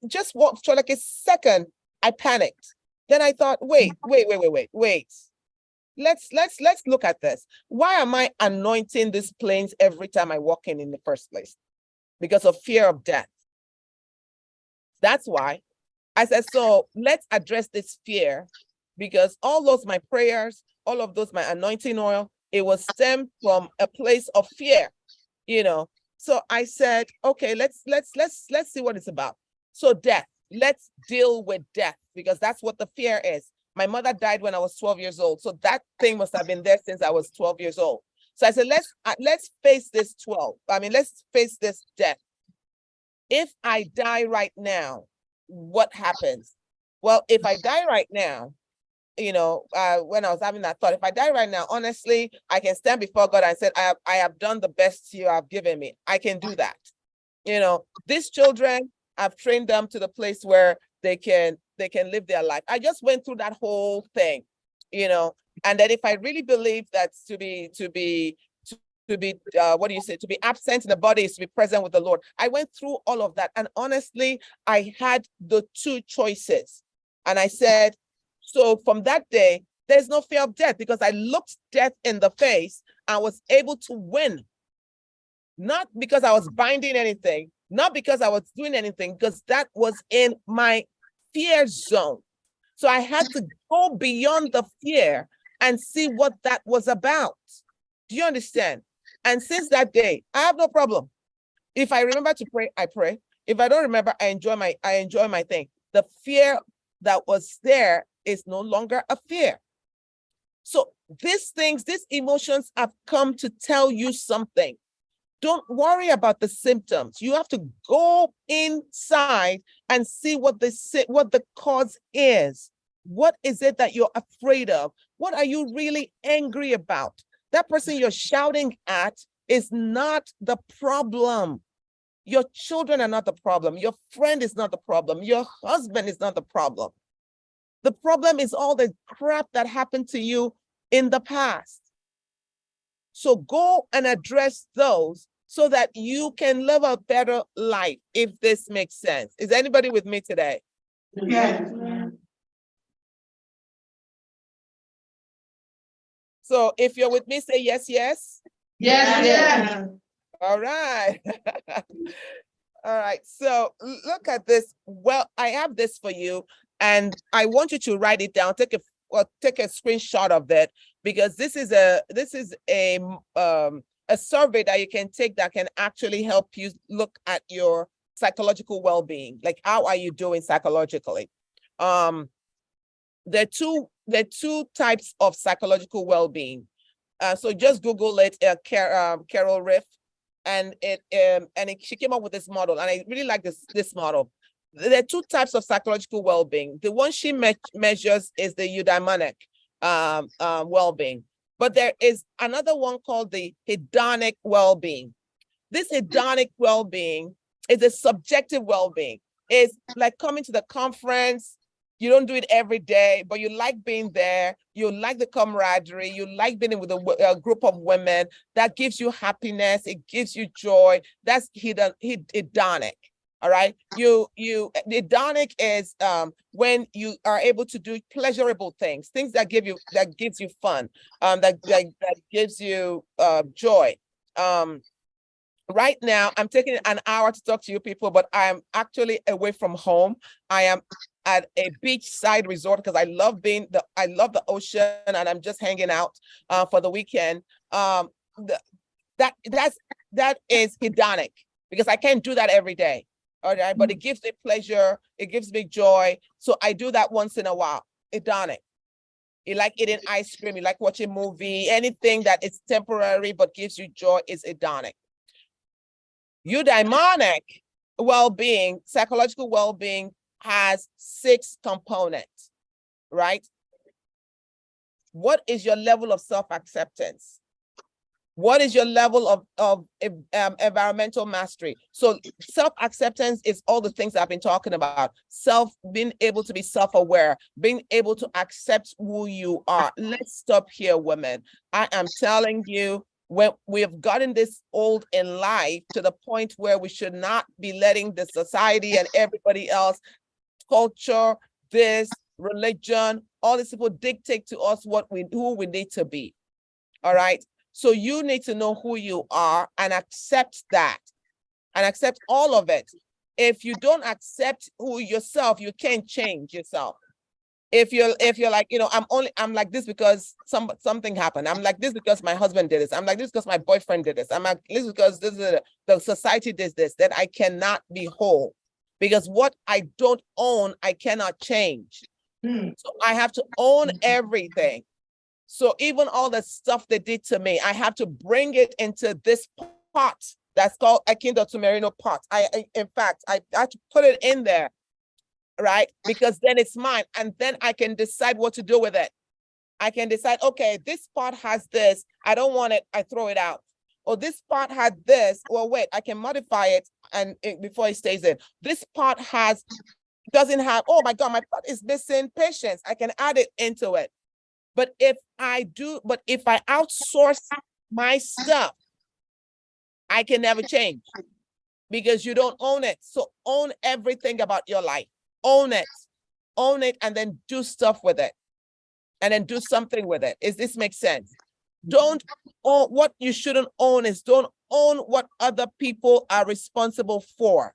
just walked for like a second, I panicked. Then I thought, wait. let's look at this. Why am I anointing these planes every time I walk in the first place? Because of fear of death. That's why I said, so let's address this fear, because all those my prayers, all of those my anointing oil, it was stemmed from a place of fear, you know. So I said, okay, let's see what it's about. So death, let's deal with death, because that's what the fear is. My mother died when I was 12 years old. So that thing must have been there since I was 12 years old. So I said, let's face this let's face this death. If I die right now, what happens? Well, if I die right now, you know, when I was having that thought, if I die right now, honestly, I can stand before God and say, I have done the best you have given me. I can do that. You know, these children, I've trained them to the place where they can live their life. I just went through that whole thing, you know, and that if I really believe that to be absent in the body is to be present with the Lord. I went through all of that. And honestly, I had the two choices. And I said, so from that day, there's no fear of death, because I looked death in the face and was able to win. Not because I was binding anything, not because I was doing anything, because that was in my fear zone. So I had to go beyond the fear and see what that was about. Do you understand? And since that day, I have no problem. If I remember to pray, I pray. If I don't remember, I enjoy my thing. The fear that was there is no longer a fear. So these emotions have come to tell you something. Don't worry about the symptoms. You have to go inside and see what the cause is. What is it that you're afraid of? What are you really angry about? That person you're shouting at is not the problem. Your children are not the problem. Your friend is not the problem. Your husband is not the problem. The problem is all the crap that happened to you in the past. So go and address those so that you can live a better life, if this makes sense. Is anybody with me today? Yes. So if you're with me, say yes, yes. Yes, yes. All right. All right. So look at this. Well, I have this for you, and I want you to write it down. Take a screenshot of that, because this is a survey that you can take that can actually help you look at your psychological well-being. Like, how are you doing psychologically? There are two types of psychological well-being. So just Google it, Carol Riff, and she came up with this model, and I really like this model. There are two types of psychological well-being. The one she measures is the eudaimonic well-being, but there is another one called the hedonic well-being. This hedonic well-being is a subjective well-being. It's like coming to the conference. You don't do it every day, but you like being there. You like the camaraderie. You like being with a group of women. That gives you happiness. It gives you joy. That's hedonic. All right. Hedonic is when you are able to do pleasurable things that gives you fun, that gives you joy. Right now, I'm taking an hour to talk to you people, but I'm actually away from home. I am at a beachside resort because I love the ocean, and I'm just hanging out for the weekend. That is hedonic, because I can't do that every day. All right, but it gives me pleasure, it gives me joy. So I do that once in a while. Hedonic. You like eating ice cream, you like watching a movie, anything that is temporary but gives you joy is hedonic. Eudaimonic well-being, psychological well-being, has 6 components, right? What is your level of self-acceptance? What is your level of environmental mastery? So self-acceptance is all the things I've been talking about. Being able to be self-aware, being able to accept who you are. Let's stop here, women. I am telling you, when we have gotten this old in life to the point where we should not be letting the society and everybody else, culture, this, religion, all these people dictate to us who we need to be. All right. So you need to know who you are and accept that and accept all of it. If you don't accept who yourself, you can't change yourself. If you're like, I'm like this because something happened. I'm like this because my husband did this. I'm like this because my boyfriend did this. I'm like this because the society did this. Then I cannot be whole, because what I don't own, I cannot change. So I have to own everything. So even all the stuff they did to me, I have to bring it into this pot that's called a Kinder to Merino pot. In fact, I have to put it in there, right? Because then it's mine, and then I can decide what to do with it. I can decide, okay, this pot has this. I don't want it. I throw it out. Or this pot had this. Well, wait, I can modify it before it stays in. This pot doesn't have, oh my God, my pot is missing patience. I can add it into it. But if I outsource my stuff, I can never change, because you don't own it. So own everything about your life. Own it, and then do stuff with it, and then do something with it. Does this make sense? Don't own what you shouldn't own. Don't own what other people are responsible for.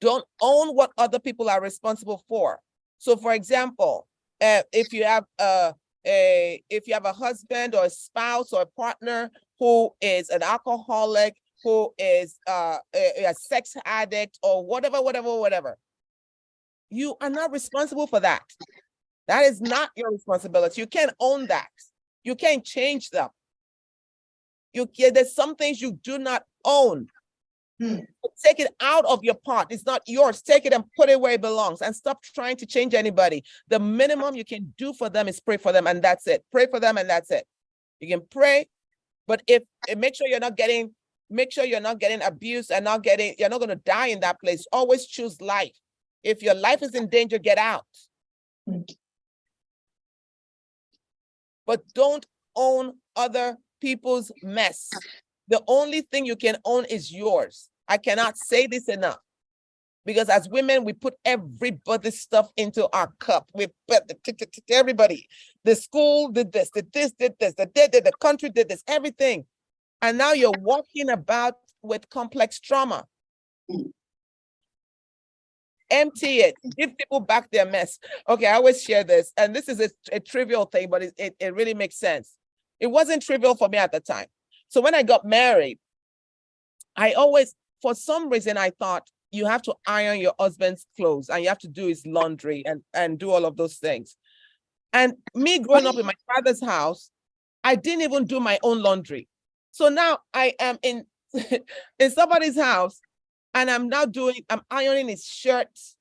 Don't own what other people are responsible for. So, for example, if you have a husband or a spouse or a partner who is an alcoholic, who is a sex addict, or whatever, you are not responsible for that. That is not your responsibility. You can't own that. You can't change them. There's some things you do not own. Take it out of your pot. It's not yours. Take it and put it where it belongs, and stop trying to change anybody. The minimum you can do for them is pray for them, and that's it. Pray for them, and that's it. You can pray, but make sure you're not getting abused and you're not going to die in that place. Always choose life. If your life is in danger, get out. But don't own other people's mess. The only thing you can own is yours. I cannot say this enough, because as women, we put everybody's stuff into our cup. We put everybody. The school did this, did this, the country did this, everything. And now you're walking about with complex trauma. Empty it. Give people back their mess. Okay, I always share this, and this is a trivial thing, but it really makes sense. It wasn't trivial for me at the time. So when I got married, for some reason, I thought you have to iron your husband's clothes and you have to do his laundry and do all of those things. And me growing up in my father's house, I didn't even do my own laundry. So now I am in somebody's house, and I'm ironing his shirts.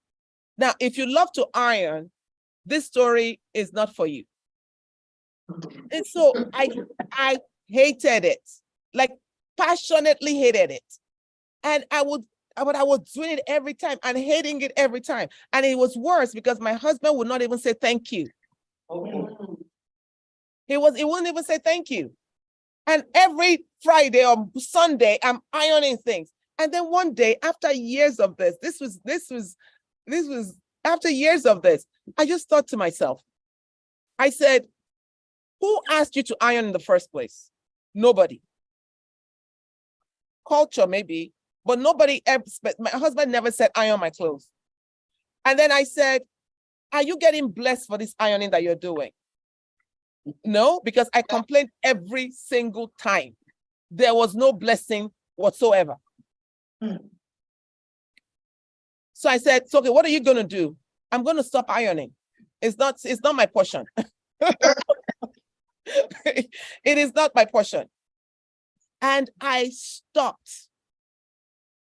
Now, if you love to iron, this story is not for you. And so I hated it, like passionately hated it. And I was doing it every time and hating it every time. And it was worse because my husband would not even say thank you. He wouldn't even say thank you. And every Friday or Sunday, I'm ironing things. And then one day, after years of this was after years of this, I just thought to myself, I said, who asked you to iron in the first place? Nobody. Culture, maybe, but nobody ever, my husband never said iron my clothes. And then I said, are you getting blessed for this ironing that you're doing? No, because I complained every single time. There was no blessing whatsoever. So I said, so, okay, what are you going to do? I'm going to stop ironing. It's not my portion. It is not my portion. And I stopped.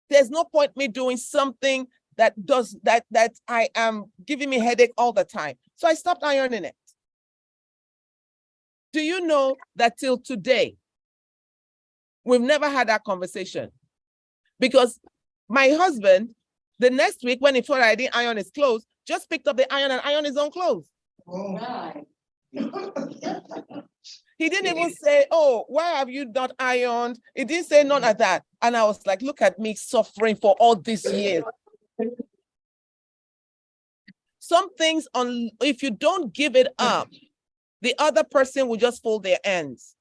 There's no point me doing something that I am giving me headache all the time. So I stopped ironing it. Do you know that till today, we've never had that conversation? Because my husband, the next week when he thought I didn't iron his clothes, just picked up the iron and ironed his own clothes. He didn't even say, oh, why have you not ironed? He didn't say none of that. And I was like, look at me suffering for all these years. Some things on, if you don't give it up, the other person will just fold their ends.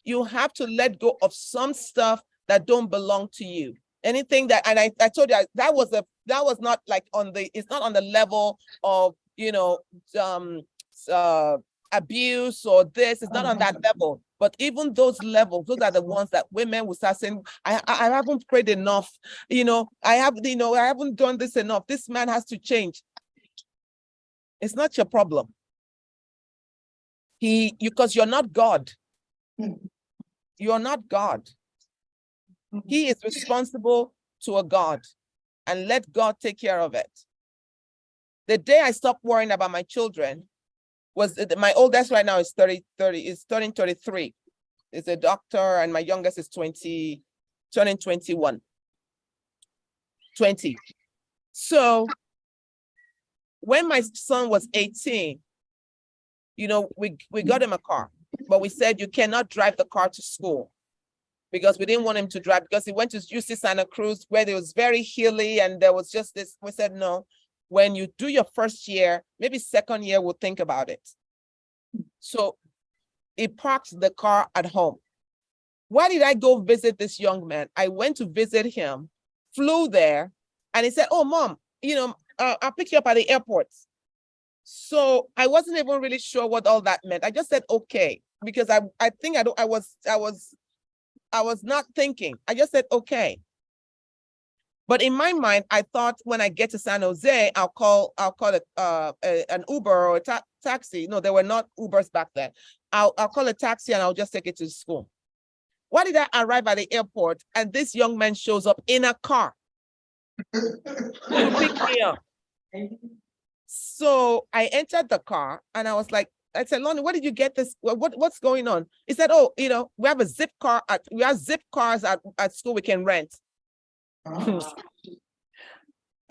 You have to let go of some stuff that don't belong to you. Anything that, and I told you that was not like it's not on the level of, abuse or this. It's not on that level. But even those levels, those are the ones that women will start saying, I haven't prayed enough. I haven't done this enough. This man has to change. It's not your problem. Because you're not God. You're not God. He is responsible to a God, and let God take care of it. The day I stopped worrying about my children was my oldest right now is is turning 33. Is a doctor, and my youngest is turning 21. 20. So when my son was 18, we got him a car, but we said you cannot drive the car to school because we didn't want him to drive, because he went to UC Santa Cruz where it was very hilly and there was just this. We said, no, when you do your first year, maybe second year, we'll think about it. So he parked the car at home. Why did I go visit this young man? I went to visit him, flew there, and he said, oh, Mom, I'll pick you up at the airport. So I wasn't even really sure what all that meant. I just said, okay, because I think I was not thinking. I just said, okay. But in my mind, I thought when I get to San Jose, I'll call an Uber or a taxi. No, there were not Ubers back then. I'll call a taxi and I'll just take it to school. Why did I arrive at the airport and this young man shows up in a car to pick me up? So I entered the car and I was like, I said, Lonnie, where did you get this? What's going on? He said, oh, we have zip cars at school we can rent.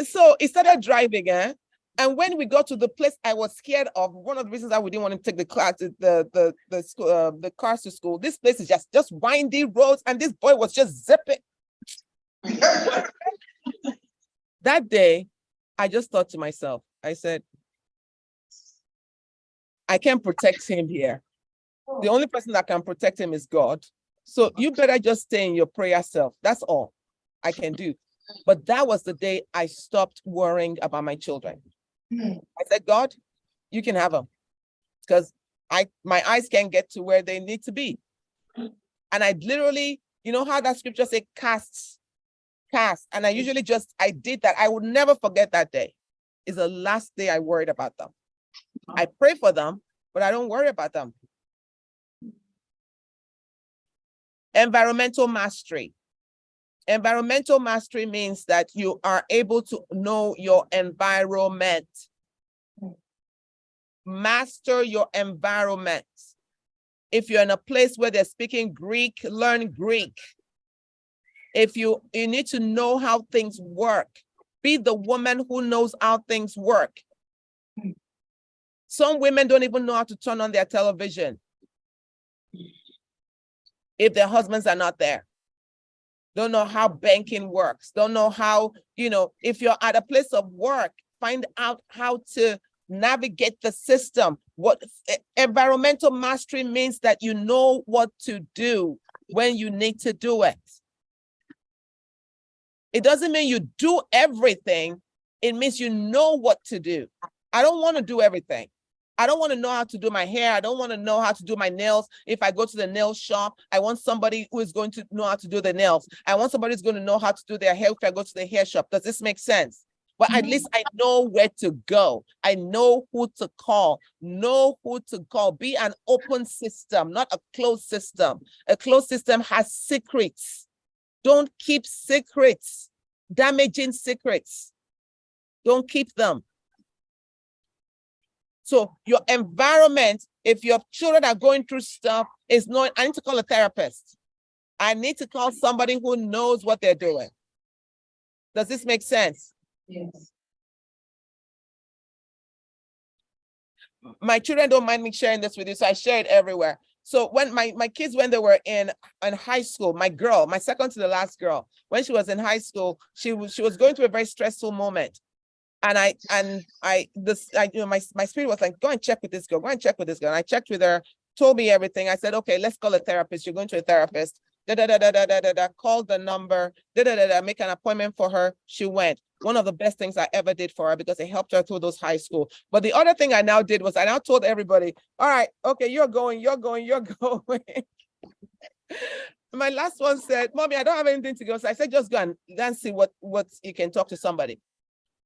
So he started driving, and when we got to the place I was scared of, one of the reasons that we didn't want to take the class, the cars to school. This place is just windy roads, and this boy was just zipping. That day, I just thought to myself, I said, I can't protect him here. The only person that can protect him is God. So you better just stay in your prayer self. That's all I can do. But that was the day I stopped worrying about my children. I said, God, you can have them, because my eyes can't get to where they need to be. And I literally, how that scripture says, cast. And I did that. I would never forget that day. It's the last day I worried about them. I pray for them, but I don't worry about them. Environmental mastery. Environmental mastery means that you are able to know your environment. Master your environment. If you're in a place where they're speaking Greek, learn Greek. If you need to know how things work, be the woman who knows how things work. Some women don't even know how to turn on their television if their husbands are not there. Don't know how banking works. Don't know how, if you're at a place of work, find out how to navigate the system. What environmental mastery means, that you know what to do when you need to do it. It doesn't mean you do everything. It means you know what to do. I don't want to do everything. I don't want to know how to do my hair. I don't want to know how to do my nails. If I go to the nail shop, I want somebody who is going to know how to do the nails. I want somebody who's going to know how to do their hair if I go to the hair shop. Does this make sense? But at least I know where to go. I know who to call. Know who to call. Be an open system, not a closed system. A closed system has secrets. Don't keep secrets, damaging secrets. Don't keep them. So your environment, if your children are going through stuff, is not, I need to call a therapist. I need to call somebody who knows what they're doing. Does this make sense? Yes. My children don't mind me sharing this with you, so I share it everywhere. So when my kids, when they were in high school, my girl, my second to the last girl, when she was in high school, she was going through a very stressful moment. And my spirit was like, go and check with this girl, go and check with this girl. And I checked with her, told me everything. I said, okay, let's call a therapist. You're going to a therapist. Called the number, make an appointment for her. She went. One of the best things I ever did for her because it helped her through those high school. But the other thing I now did was I now told everybody, all right, okay, you're going. My last one said, Mommy, I don't have anything to go. So I said, just go and see what you can talk to somebody.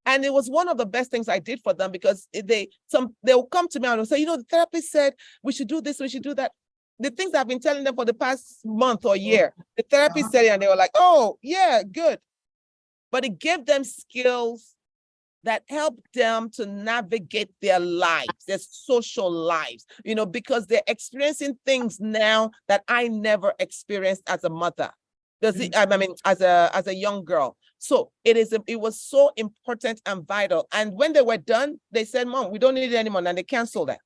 And it was one of the best things I did for them because they'll come to me and they'll say, the therapist said we should do this, we should do that. The things I've been telling them for the past month or year, the therapist said it and they were like, oh, yeah, good. But it gave them skills that help them to navigate their lives, their social lives, because they're experiencing things now that I never experienced as a mother. As a young girl. So it was so important and vital. And when they were done, they said, Mom, we don't need it anymore. And they canceled that.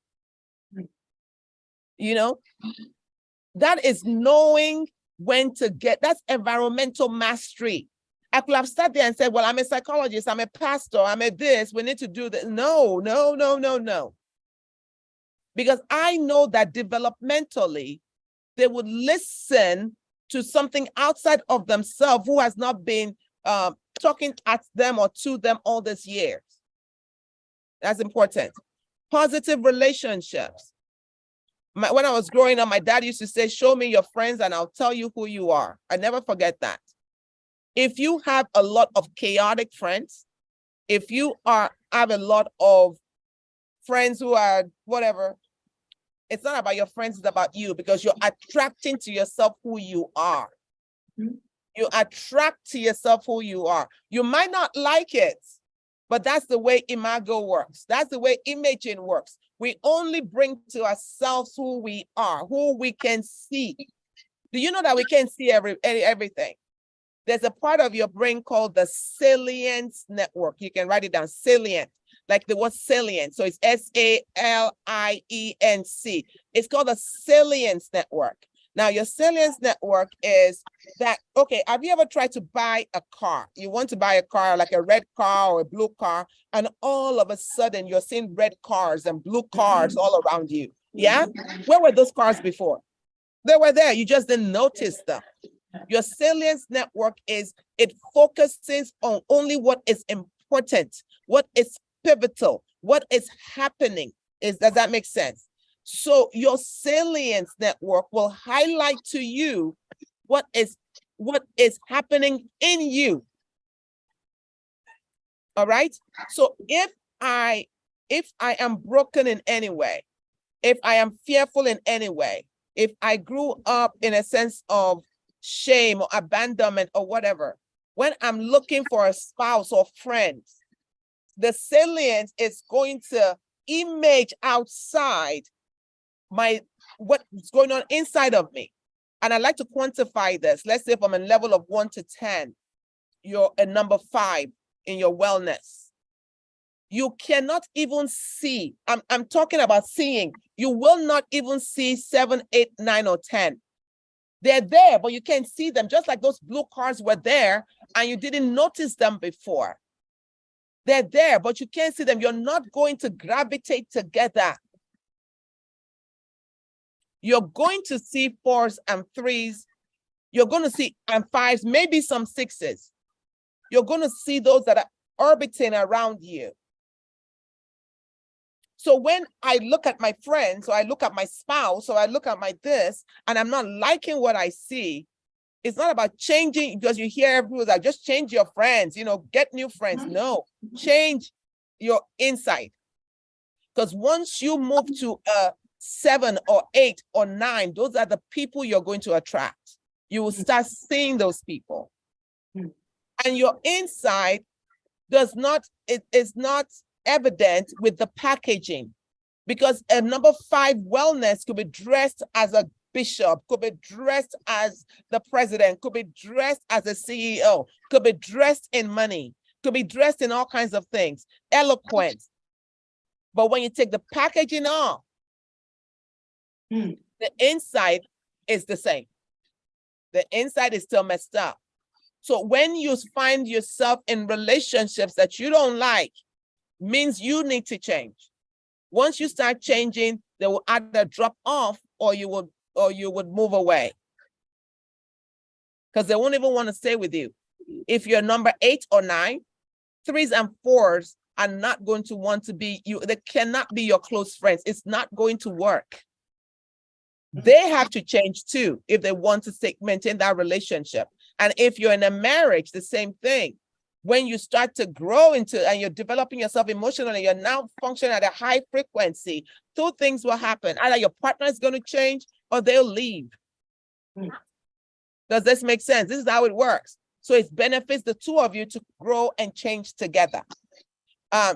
That is knowing when to that's environmental mastery. I could have sat there and said, well, I'm a psychologist, I'm a pastor, I'm a this, we need to do this. No. Because I know that developmentally, they would listen to something outside of themselves who has not been talking at them or to them all these years. That's important. Positive relationships. When I was growing up, my dad used to say, show me your friends and I'll tell you who you are. I never forget that. If you have a lot of chaotic friends, if you have a lot of friends who are whatever, it's not about your friends, it's about you, because you're attracting to yourself who you are. You attract to yourself who you are. You might not like it, but that's the way imago works. That's the way imaging works. We only bring to ourselves who we are, who we can see. Do you know that we can see everything? There's a part of your brain called the salience network. You can write it down, salient, like the word salient. So it's SALIENC. It's called the salience network. Now, your salience network is that, okay, have you ever tried to buy a car? You want to buy a car, like a red car or a blue car, and all of a sudden you're seeing red cars and blue cars all around you. Yeah? Where were those cars before? They were there. You just didn't notice them. Your salience network it focuses on only what is important, what is pivotal, what is happening. Does that make sense? So your salience network will highlight to you what is happening in you. All right. So if I am broken in any way, if I am fearful in any way, if I grew up in a sense of shame or abandonment or whatever, when I'm looking for a spouse or friend, the salience is going to image outside what's going on inside of me. And I like to quantify this. Let's say from a level of 1 to 10, you're a number 5 in your wellness. You cannot even see. I'm talking about seeing. You will not even see 7, 8, 9, or 10. They're there, but you can't see them, just like those blue cars were there and you didn't notice them before. They're there, but you can't see them. You're not going to gravitate together. You're going to see 4s and 3s. You're going to see and 5s, maybe some 6s. You're going to see those that are orbiting around you. So when I look at my friends, or I look at my spouse, or I look at my this, and I'm not liking what I see, it's not about changing, because you hear everyone like, just change your friends, get new friends. No, change your inside. Because once you move to a 7 or 8 or 9, those are the people you're going to attract. You will start seeing those people. And your inside is not evident with the packaging, because a number 5 wellness could be dressed as a bishop, could be dressed as the president, could be dressed as a CEO, could be dressed in money, could be dressed in all kinds of things, eloquent. But when you take the packaging off, the inside is the same. The inside is still messed up. So when you find yourself in relationships that you don't like, means you need to change. Once you start changing, they will either drop off or you would move away. Because they won't even want to stay with you. If you're number 8 or 9, 3s and 4s are not going to want to be you. They cannot be your close friends. It's not going to work. They have to change too if they want to maintain that relationship. And if you're in a marriage, the same thing. When you start to grow into and you're developing yourself emotionally, you're now functioning at a high frequency, 2 things will happen. Either your partner is going to change or they'll leave. Does this make sense? This is how it works. So it benefits the 2 of you to grow and change together.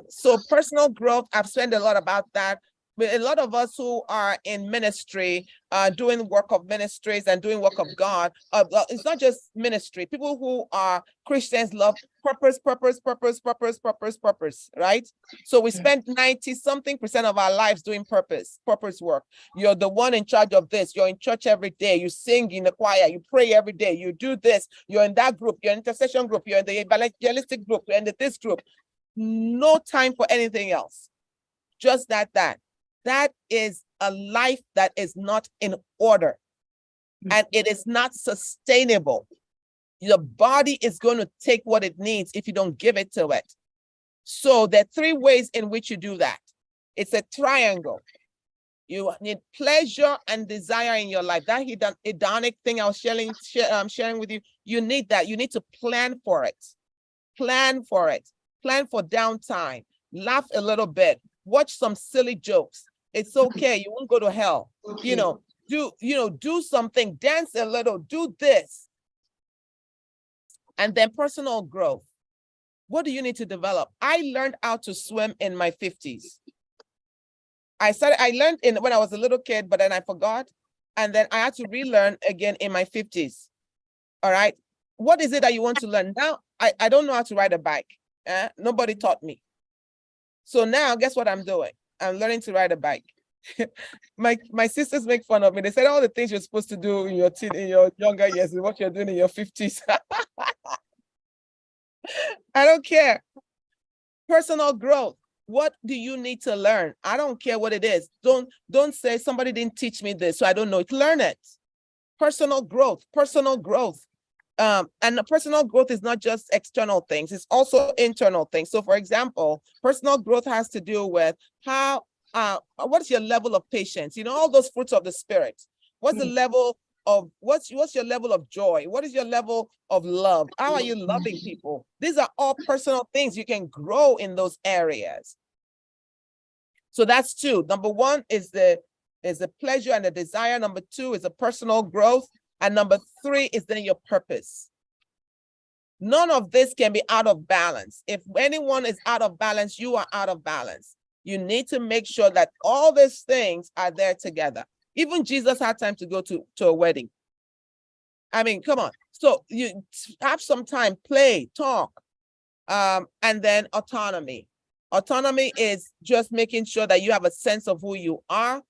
So personal growth, I've spent a lot about that. But a lot of us who are in ministry, doing work of ministries and doing work of God, it's not just ministry. People who are Christians love purpose, right? So we spend 90-something% of our lives doing purpose work. You're the one in charge of this. You're in church every day. You sing in the choir. You pray every day. You do this. You're in that group. You're in intercession group. You're in the evangelistic group. You're in this group. No time for anything else. Just that. That is a life that is not in order, and it is not sustainable. Your body is going to take what it needs if you don't give it to it. So there are 3 ways in which you do that. It's a triangle. You need pleasure and desire in your life. That hedonic thing I was sharing with you, you need that. You need to plan for it. Plan for it. Plan for downtime. Laugh a little bit. Watch some silly jokes. It's okay. You won't go to hell. Okay. Do something, dance a little, do this. And then personal growth. What do you need to develop? I learned how to swim in my 50s. I learned when I was a little kid, but then I forgot. And then I had to relearn again in my 50s. All right. What is it that you want to learn? Now, I don't know how to ride a bike. Nobody taught me. So now, guess what I'm doing? I'm learning to ride a bike. My sisters make fun of me. They said all the things you're supposed to do in your younger years is what you're doing in your 50s. I don't care. Personal growth. What do you need to learn? I don't care what it is. Don't say somebody didn't teach me this, so I don't know it. Learn it. Personal growth. And the personal growth is not just external things, it's also internal things. So for example, personal growth has to do with what's your level of patience? All those fruits of the spirit. What's the level of, what's your level of joy? What is your level of love? How are you loving people? These are all personal things. You can grow in those areas. So that's 2. Number 1 is the pleasure and the desire. Number 2 is the personal growth. And number 3 is then your purpose. None of this can be out of balance. If anyone is out of balance, you are out of balance. You need to make sure that all these things are there together. Even Jesus had time to go to a wedding. I mean, come on. So you have some time, play, talk, and then autonomy. Autonomy is just making sure that you have a sense of who you are,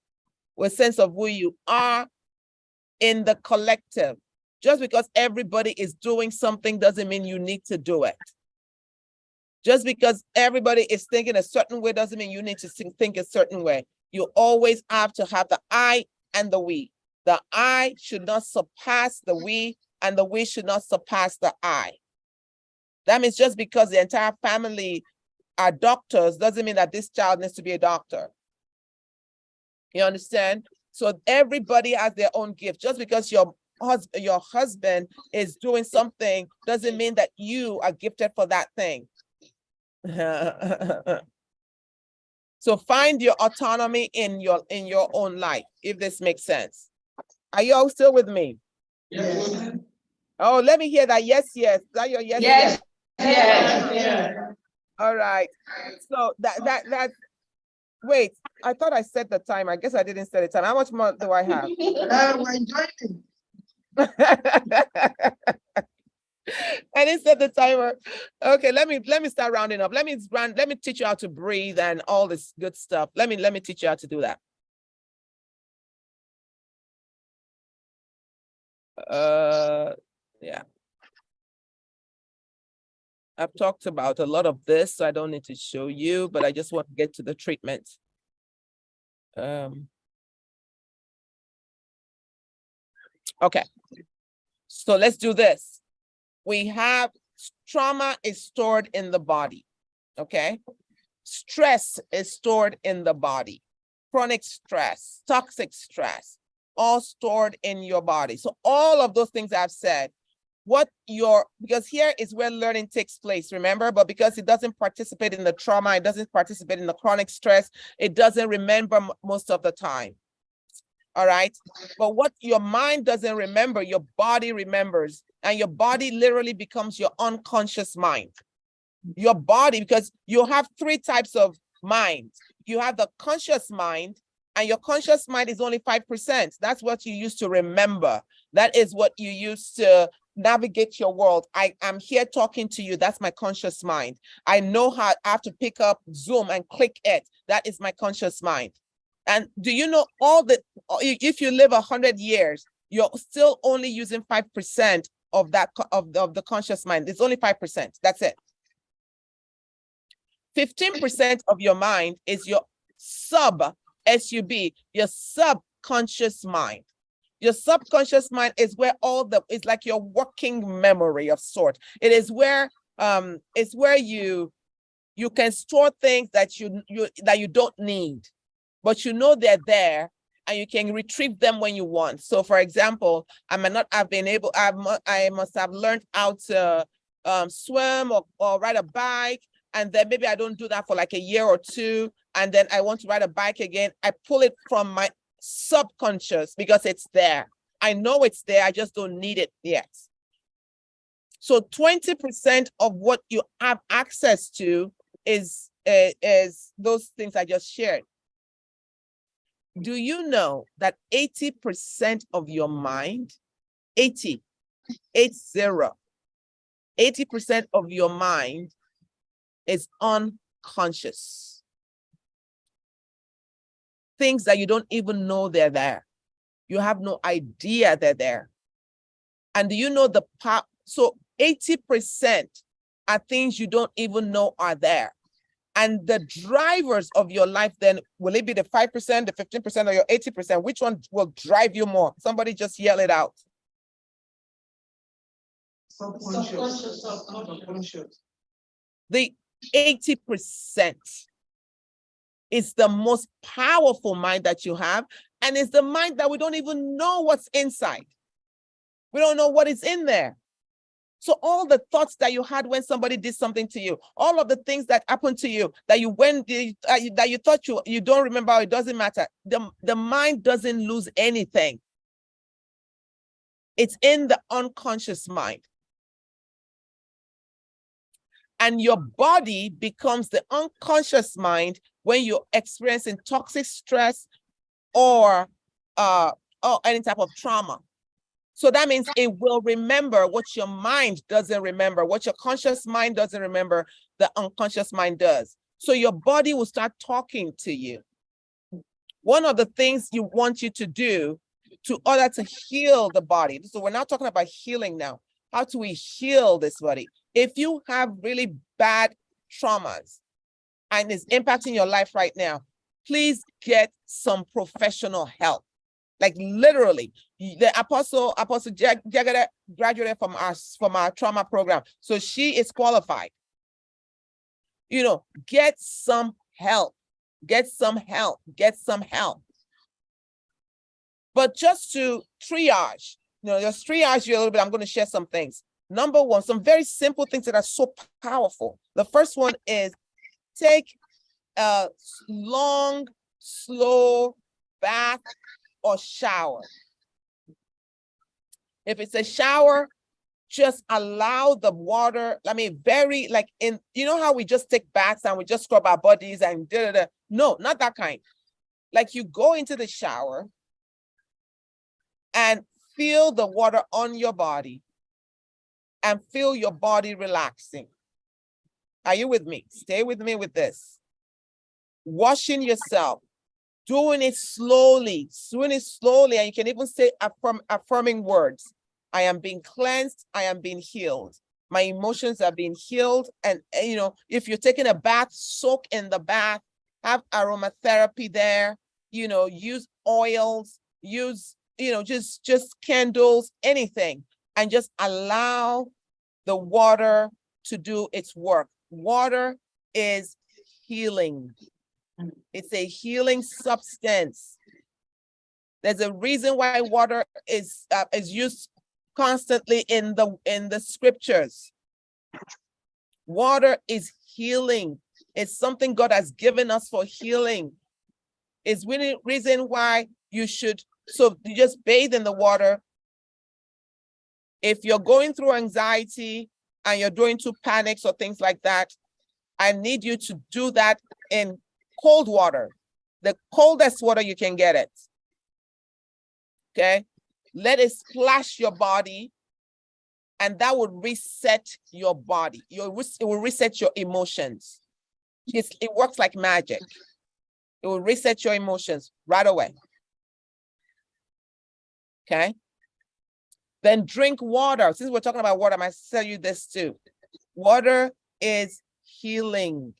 in the collective. Just because everybody is doing something doesn't mean you need to do it. Just because everybody is thinking a certain way doesn't mean you need to think a certain way. You always have to have the I and the we. The I should not surpass the we, and the we should not surpass the I. That means just because the entire family are doctors doesn't mean that this child needs to be a doctor. You understand? So everybody has their own gift. Just because your husband is doing something doesn't mean that you are gifted for that thing. So find your autonomy in your own life, if this makes sense. Are you all still with me? Yes. Oh, let me hear that. Yes, yes. Is that your yes? Yes. Yes. All right. So that wait, I thought I set the time. I guess I didn't set the time. How much more do I have? We're enjoying. I didn't set the timer. Okay, let me start rounding up. Let me teach you how to breathe and all this good stuff. Let me teach you how to do that. Yeah. I've talked about a lot of this, so I don't need to show you, but I just want to get to the treatment. Okay, so let's do this. We have trauma is stored in the body, okay? Stress is stored in the body. Chronic stress, toxic stress, all stored in your body. So all of those things I've said, because here is where learning takes place, remember? But because it doesn't participate in the trauma, it doesn't participate in the chronic stress, it doesn't remember most of the time. All right. But what your mind doesn't remember, your body remembers, and your body literally becomes your unconscious mind. Your body, because you have three types of minds. You have the conscious mind, and your conscious mind is only 5%. That's what you use to remember. That is what you use to navigate your world. I'm here talking to you. That's my conscious mind. I know how I have to pick up Zoom and click it. That is my conscious mind. And do you know if you live 100 years, you're still only using 5% of that of the conscious mind. It's only 5%. That's it. 15% of your mind is your SUB, your subconscious mind. Your subconscious mind is where it's like your working memory of sort. It is where it's where you can store things that you don't need, but you know they're there and you can retrieve them when you want. So for example, I must have learned how to swim or ride a bike. And then maybe I don't do that for like a year or two. And then I want to ride a bike again. I pull it from my subconscious because it's there. I know it's there. I just don't need it yet. So 20% of what you have access to is those things I just shared. Do you know that 80% of your mind, 80% of your mind is unconscious? Things that you don't even know they're there. You have no idea they're there. And do you know the part? So 80% are things you don't even know are there. And the drivers of your life then, will it be the 5%, the 15%, or your 80%? Which one will drive you more? Somebody just yell it out. Subconscious. The 80% is the most powerful mind that you have. And it's the mind that we don't even know what's inside. We don't know what is in there. So all the thoughts that you had when somebody did something to you, all of the things that happened to you that you thought you don't remember, it doesn't matter. The mind doesn't lose anything. It's in the unconscious mind. And your body becomes the unconscious mind when you're experiencing toxic stress or any type of trauma. So that means it will remember what your mind doesn't remember, what your conscious mind doesn't remember, the unconscious mind does. So your body will start talking to you. One of the things you want you to do in order to heal the body. So we're not talking about healing now. How do we heal this body? If you have really bad traumas and it's impacting your life right now, please get some professional help. Like literally, the Apostle Jagada graduated from our trauma program. So she is qualified. You know, get some help, get some help, get some help. But just to triage, just triage you a little bit, I'm going to share some things. Number one, some very simple things that are so powerful. The first one is take a long, slow bath or shower. If it's a shower, just allow the water. I mean, you know how we just take baths and we just scrub our bodies and No, not that kind. Like you go into the shower and feel the water on your body and feel your body relaxing. Are you with me? Stay with me with this. Washing yourself, doing it slowly, and you can even say affirming words. I am being cleansed, I am being healed. My emotions are being healed. And you know, if you're taking a bath, soak in the bath, have aromatherapy there, you know, use oils, use, you know, just candles, anything, and just allow the water to do its work. Water is healing. It's a healing substance. There's a reason why water is used constantly in the scriptures. Water is healing. It's something God has given us for healing. It's really reason why you should, so you just bathe in the water. If you're going through anxiety and you're going through panics or things like that, I need you to do that in cold water, the coldest water you can get it. Okay, let it splash your body, and that would reset your body. It will reset your emotions. It works like magic. It will reset your emotions right away. Okay. Then drink water. Since we're talking about water, I must tell you this too. Water is healing.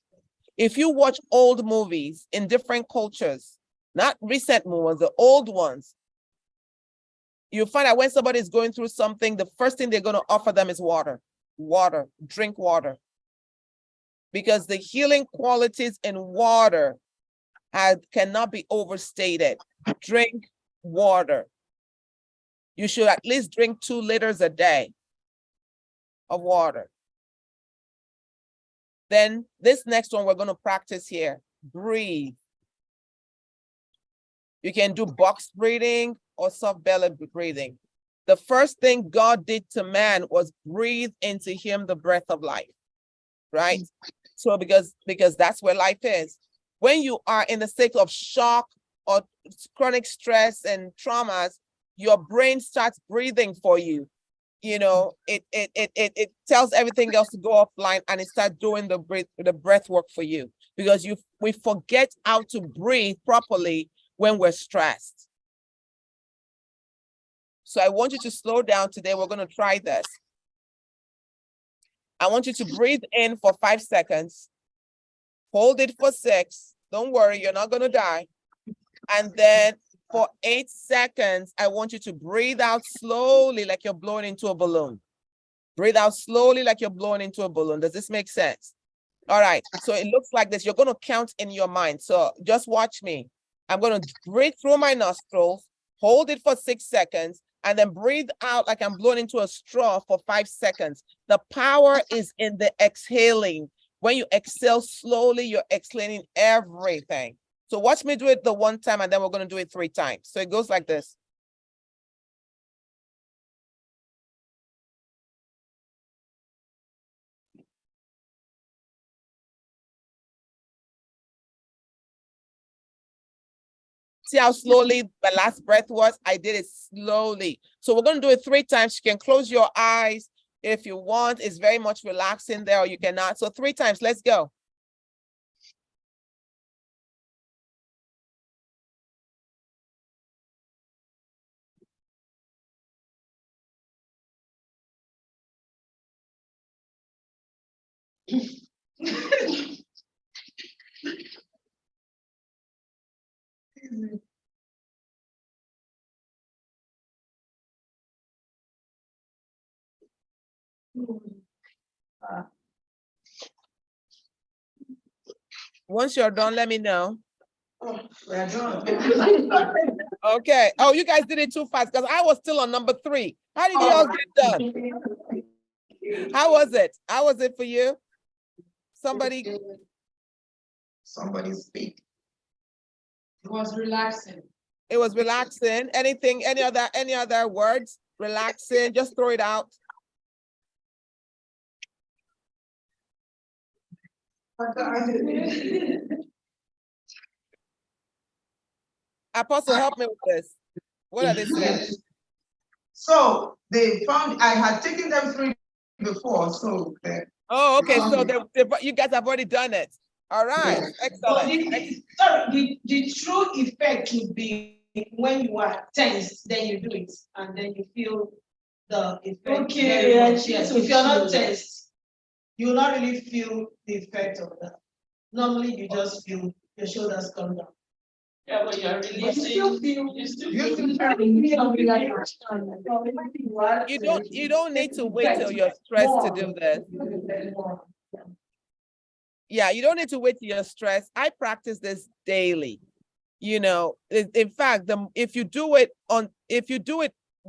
If you watch old movies in different cultures, not recent movies, the old ones, you'll find that when somebody is going through something, the first thing they're going to offer them is water. Water, drink water. Because the healing qualities in water cannot be overstated. Drink water. You should at least drink 2 liters a day of water. Then this next one we're going to practice here. Breathe. You can do box breathing or soft belly breathing. The first thing God did to man was breathe into him the breath of life, right? So because that's where life is. When you are in the state of shock or chronic stress and traumas, your brain starts breathing for you. You know, it tells everything else to go offline, and it starts doing the breath work for you, because we forget how to breathe properly when we're stressed. So I want you to slow down today. We're going to try this. I want you to breathe in for 5 seconds. Hold it for 6. Don't worry, you're not going to die. And then for 8 seconds, I want you to breathe out slowly like you're blowing into a balloon. Breathe out slowly like you're blowing into a balloon. Does this make sense? All right. So it looks like this. You're going to count in your mind. So just watch me. I'm going to breathe through my nostrils, hold it for 6 seconds, and then breathe out like I'm blowing into a straw for 5 seconds. The power is in the exhaling. When you exhale slowly, you're exhaling everything. So watch me do it the 1 time, and then we're going to do it 3 times. So it goes like this. See how slowly the last breath was? I did it slowly. So we're going to do it 3 times. You can close your eyes if you want. It's very much relaxing there, or you cannot. So 3 times. Let's go. Once you're done, let me know. We're done. Okay. Oh, you guys did it too fast because I was still on number 3. How did you all get done? How was it? How was it for you? Somebody Speak. It was relaxing. It was relaxing. Anything, any other words? Relaxing, just throw it out. Apostle, help me with this. What are they saying? Yes. So they found I had taken them 3 before, so Oh, okay. So you guys have already done it. All right. yes. Excellent. The true effect would be when you are tense, then you do it, and then you feel the effect. Okay, very much. yes. Yes, if you're not test, you will not really feel the effect of that. Normally, you just feel your shoulders come down. Yeah, but you're But releasing. you still feel You don't need to wait till you're stressed to do this. Yeah, you don't need to wait till you're stressed. I practice this daily. You know, in fact, if you do it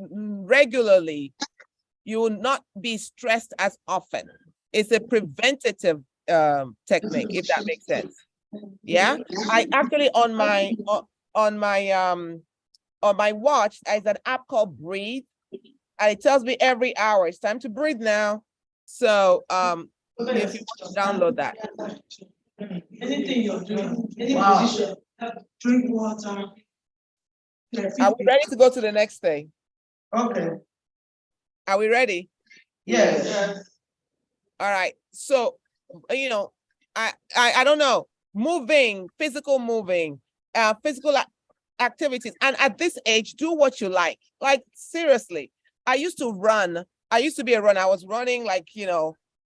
regularly, you will not be stressed as often. It's a preventative technique, if that makes sense. Yeah, I actually on my watch, there's an app called Breathe, and it tells me every hour it's time to breathe now. So if you want to download that. anything you're doing, any Wow. position, drink water. Are we ready to go to the next thing? Okay, Are we ready? yes. Yes. All right. So, you know, I don't know, physical moving, physical activities. And at this age, do what you like. Like, seriously, I used to run. I used to be a runner. I was running like,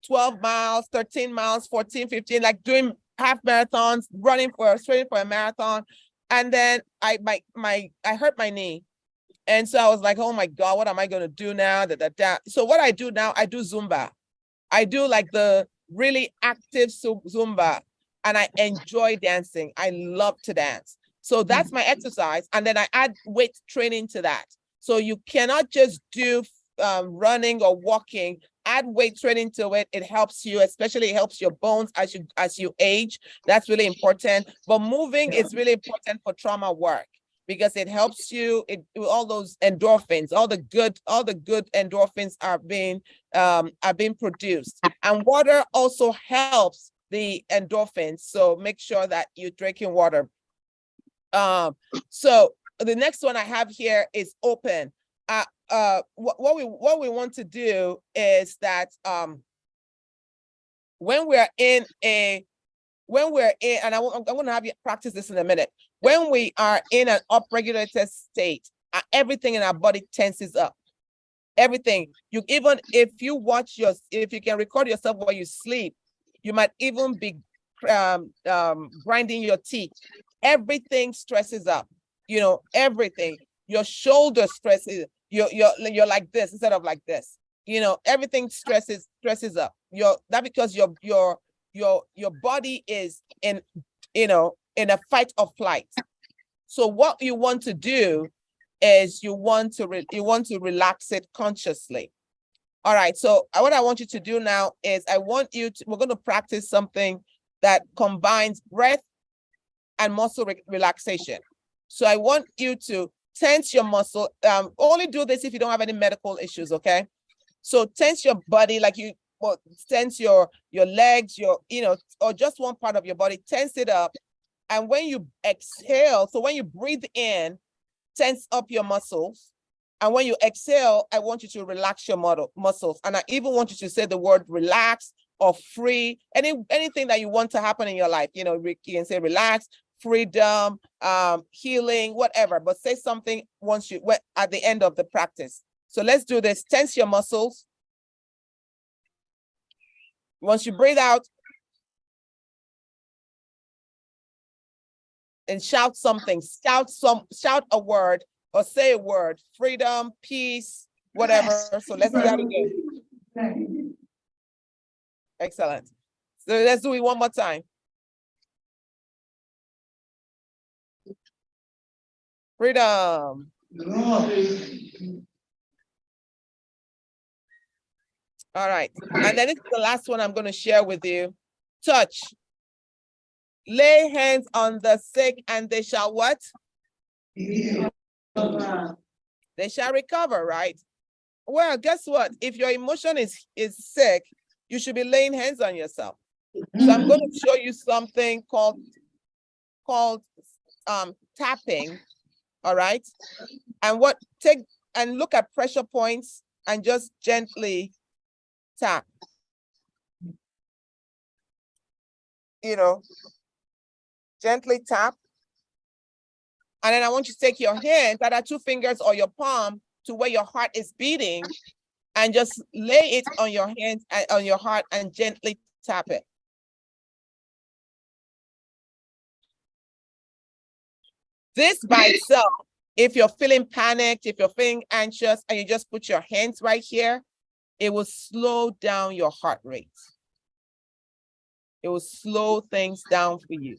12 miles, 13 miles, 14, 15, like doing half marathons, training for a marathon. And then I hurt my knee. And so I was like, oh my God, what am I going to do now? So what I do now, I do Zumba. I do like the really active Zumba, and I enjoy dancing. I love to dance. So that's my exercise. And then I add weight training to that. So you cannot just do running or walking. Add weight training to it. It helps you, especially it helps your bones as you age. That's really important. But moving is really important for trauma work, because it helps you, all those endorphins, all the good endorphins are being produced. And water also helps the endorphins. So make sure that you're drinking water. So the next one I have here is open. What we want to do is that when we're in, and I'm going to have you practice this in a minute. When we are in an upregulated state, everything in our body tenses up. Everything. If you can record yourself while you sleep, you might even be grinding your teeth. Everything stresses up. Everything. Your shoulder stresses. You're like this instead of like this. Everything stresses up. Because your body is in a fight or flight. So what you want to do is you want to relax it consciously. All right. So what I want you to do now is we're going to practice something that combines breath and muscle relaxation. So I want you to tense your muscle. Only do this if you don't have any medical issues. Okay. So tense your body, like tense your legs, or just one part of your body, tense it up. And when you exhale, so when you breathe in, tense up your muscles. And when you exhale, I want you to relax your muscles. And I even want you to say the word relax or free, anything that you want to happen in your life. You can say relax, freedom, healing, whatever, but say something at the end of the practice. So let's do this. Tense your muscles. Once you breathe out, and shout something, shout a word or say a word, freedom, peace, whatever. So let's do that again. Excellent. So let's do it one more time. Freedom. All right. And then this is the last one I'm going to share with you. Touch. Lay hands on the sick and they shall what? They shall recover, right? Well, guess what? If your emotion is sick, you should be laying hands on yourself. So I'm going to show you something called tapping. All right. And look at pressure points and just gently tap. Gently tap. And then I want you to take your hand, either 2 fingers or your palm, to where your heart is beating and just lay it on your hands and on your heart and gently tap it. This by itself, if you're feeling panicked, if you're feeling anxious, and you just put your hands right here, it will slow down your heart rate. It will slow things down for you.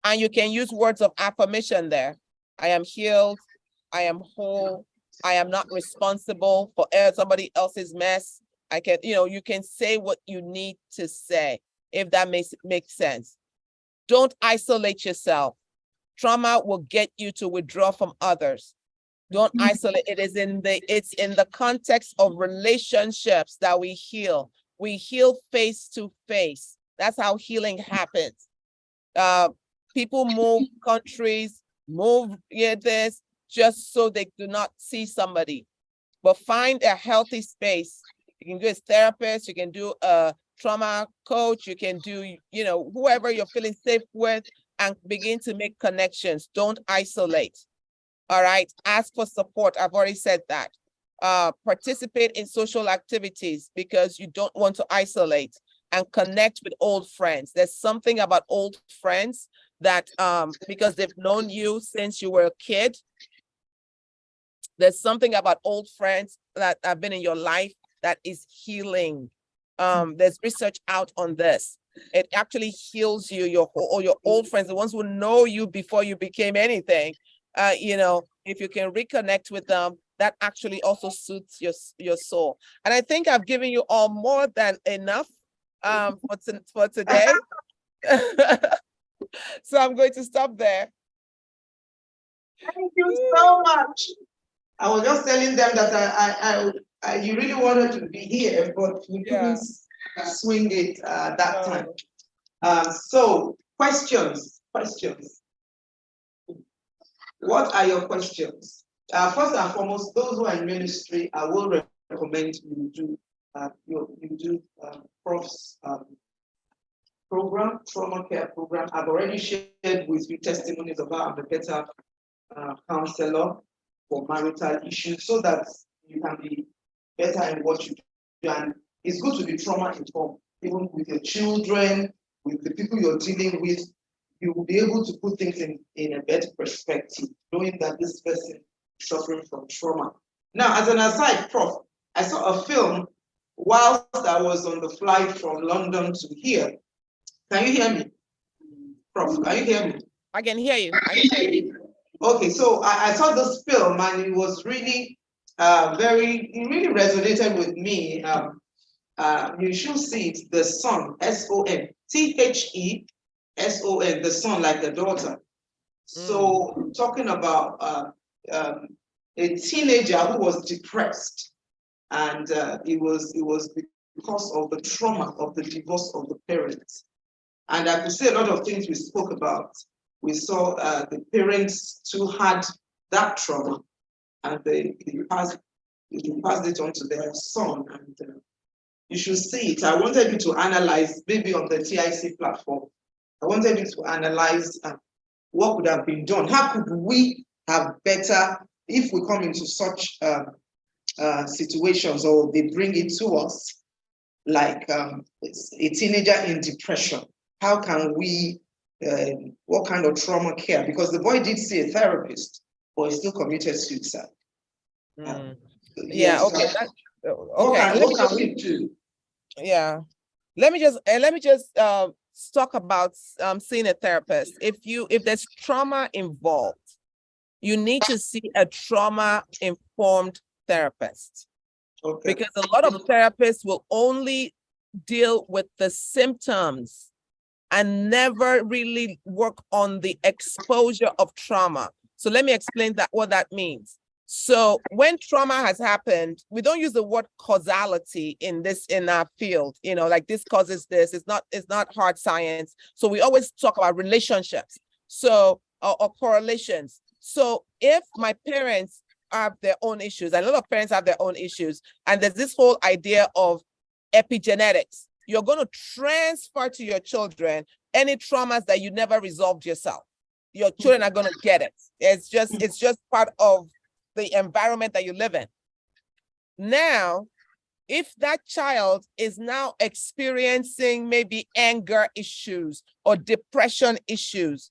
And you can use words of affirmation there. I am healed. I am whole. I am not responsible for somebody else's mess. I can, you can say what you need to say, if that makes sense. Don't isolate yourself. Trauma will get you to withdraw from others. Don't isolate. It's in the context of relationships that we heal. We heal face to face. That's how healing happens. People move countries, move this just so they do not see somebody. But find a healthy space. You can do a therapist, you can do a trauma coach, you can do, whoever you're feeling safe with, and begin to make connections. Don't isolate. All right. Ask for support. I've already said that. Participate in social activities because you don't want to isolate, and connect with old friends. There's something about old friends that because they've known you since you were a kid. There's something about old friends that have been in your life that is healing. There's research out on this. It actually heals you, your old friends, the ones who know you before you became anything. If you can reconnect with them, that actually also suits your soul. And I think I've given you all more than enough for today. So I'm going to stop there. Thank you so much. I was just telling them that you really wanted to be here, but we couldn't swing it that time. So questions. What are your questions? First and foremost, those who are in ministry, I will recommend you do Prof's program, trauma care program. I've already shared with you testimonies about I'm a better counselor for marital issues, so that you can be better in what you do. And it's good to be trauma informed, even with your children, with the people you're dealing with. You will be able to put things in a better perspective, knowing that this person is suffering from trauma. Now, as an aside, Prof, I saw a film whilst I was on the flight from London to here. Can you hear me? Prof, can you hear me? I can hear you. I can hear you. Okay, so I saw this film and it was really it really resonated with me. You should see it, The Son, S-O-N, T-H-E-S-O-N, the son like the daughter. So talking about a teenager who was depressed, and it was because of the trauma of the divorce of the parents. And I could say a lot of things we spoke about. We saw the parents too had that trauma, and they passed it on to their son. And you should see it. I wanted you to analyze, maybe on the TIC platform. I wanted you to analyze what would have been done. How could we have better if we come into such situations, or they bring it to us, like a teenager in depression? How can we, what kind of trauma care? Because the boy did see a therapist, but he still committed suicide. Yeah, okay. Okay. What can we do? Yeah. Let me just talk about seeing a therapist. If there's trauma involved, you need to see a trauma-informed therapist. Okay. Because a lot of therapists will only deal with the symptoms and never really work on the exposure of trauma. So let me explain what that means. So when trauma has happened, we don't use the word causality in our field, like this causes this. It's not hard science. So we always talk about relationships. So or correlations. So if my parents have their own issues, and a lot of parents have their own issues, and there's this whole idea of epigenetics, you're going to transfer to your children any traumas that you never resolved yourself. Your children are going to get it. It's just part of the environment that you live in. Now, if that child is now experiencing maybe anger issues or depression issues,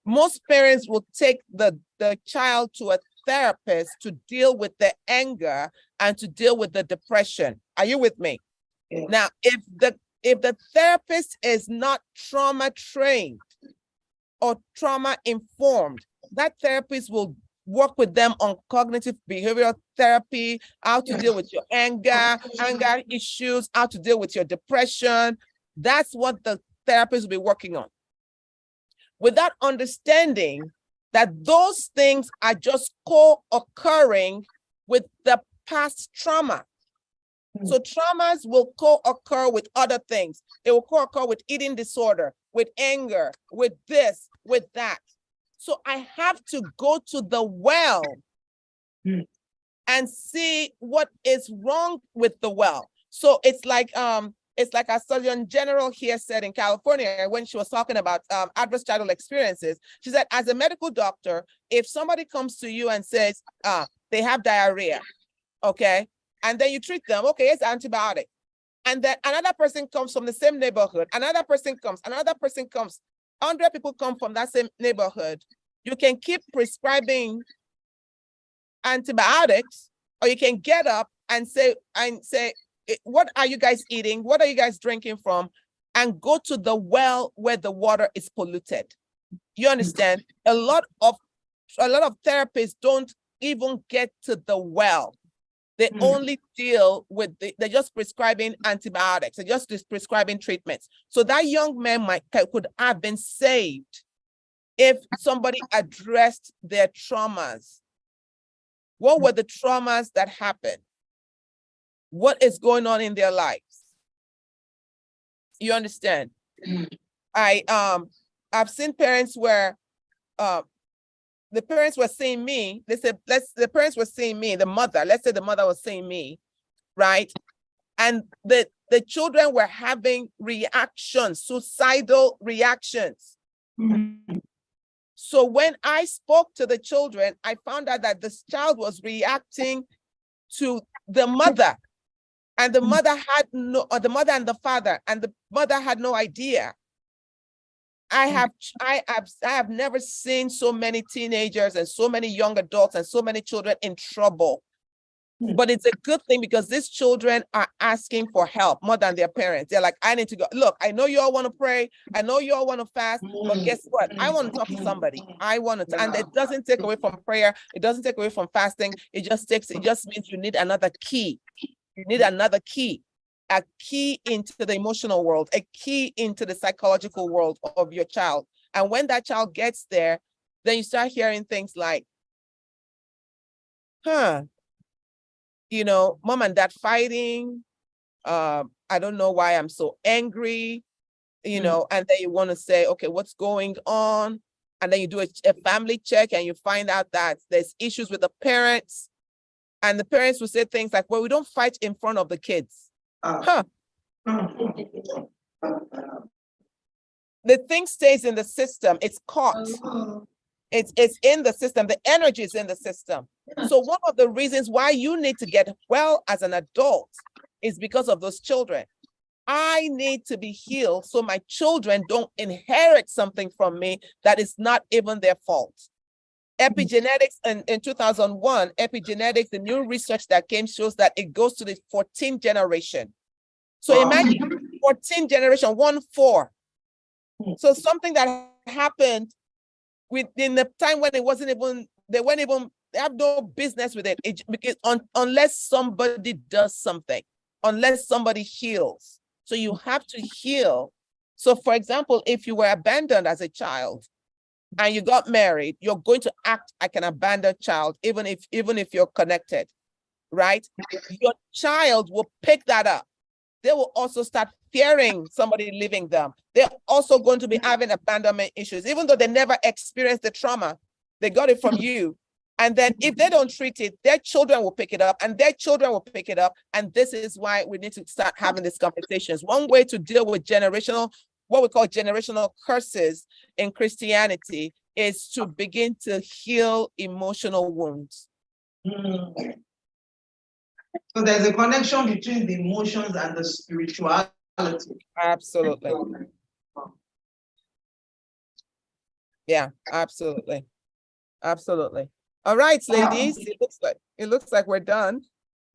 most parents will take the child to a therapist to deal with the anger and to deal with the depression. Are you with me? Yeah. Now, if the therapist is not trauma trained or trauma informed, that therapist will work with them on cognitive behavioral therapy, how to deal with your anger issues, how to deal with your depression. That's what the therapist will be working on. Without understanding that those things are just co-occurring with the past trauma. So traumas will co-occur with other things. It will co-occur with eating disorder, with anger, with this, with that. So I have to go to the well and see what is wrong with the well. So it's like our Surgeon General here said in California when she was talking about adverse childhood experiences. She said, as a medical doctor, if somebody comes to you and says they have diarrhea, okay, and then you treat them, okay, it's antibiotic. And then another person comes from the same neighborhood, another person comes, 100 people come from that same neighborhood. You can keep prescribing antibiotics, or you can get up and say, what are you guys eating? What are you guys drinking from? And go to the well where the water is polluted. You understand? A lot of therapists don't even get to the well. They only deal with they're just prescribing antibiotics. They're just prescribing treatments. So that young man could have been saved if somebody addressed their traumas. What were the traumas that happened? What is going on in their lives? You understand? I've seen parents where the parents were seeing me. They said, the parents were seeing me, the mother, let's say the mother was seeing me, right? And the children were having reactions, suicidal reactions. So when I spoke to the children, I found out that this child was reacting to the mother, and the mother had no, or the mother and the father, and the mother had no idea. I have never seen so many teenagers and so many young adults and so many children in trouble. But it's a good thing because these children are asking for help more than their parents. They're like, I need to go. Look, I know you all want to pray. I know you all want to fast, but guess what? I want to talk to somebody. I want to, and it doesn't take away from prayer. It doesn't take away from fasting. It just means you need another key. You need another key, a key into the emotional world, a key into the psychological world of your child. And when that child gets there, then you start hearing things like, you know, mom and dad fighting. I don't know why I'm so angry, you know, and then you want to say, okay, what's going on? And then you do a family check and you find out that there's issues with the parents. And the parents will say things like, well, we don't fight in front of the kids. The thing stays in the system. It's caught. It's in the system. The energy is in the system. So one of the reasons why you need to get well as an adult is because of those children. I need to be healed so my children don't inherit something from me that is not even their fault. Epigenetics, in 2001, epigenetics, the new research that came shows that it goes to the 14th generation. So imagine 14th generation, 1-4. So something that happened within the time when it wasn't even, they have no business with it, because unless somebody does something, unless somebody heals. So you have to heal. So for example, if you were abandoned as a child and you got married, you're going to act like an abandoned child, even if you're connected, right? Your child will pick that up. They will also start fearing somebody leaving them. They're also going to be having abandonment issues, even though they never experienced the trauma. They got it from you. And then if they don't treat it, their children will pick it up and their children will pick it up. And this is why we need to start having these conversations. One way to deal with what we call generational curses in Christianity is to begin to heal emotional wounds. So there's a connection between the emotions and the spirituality. Absolutely. Yeah, absolutely. Absolutely. All right, ladies, it looks like we're done.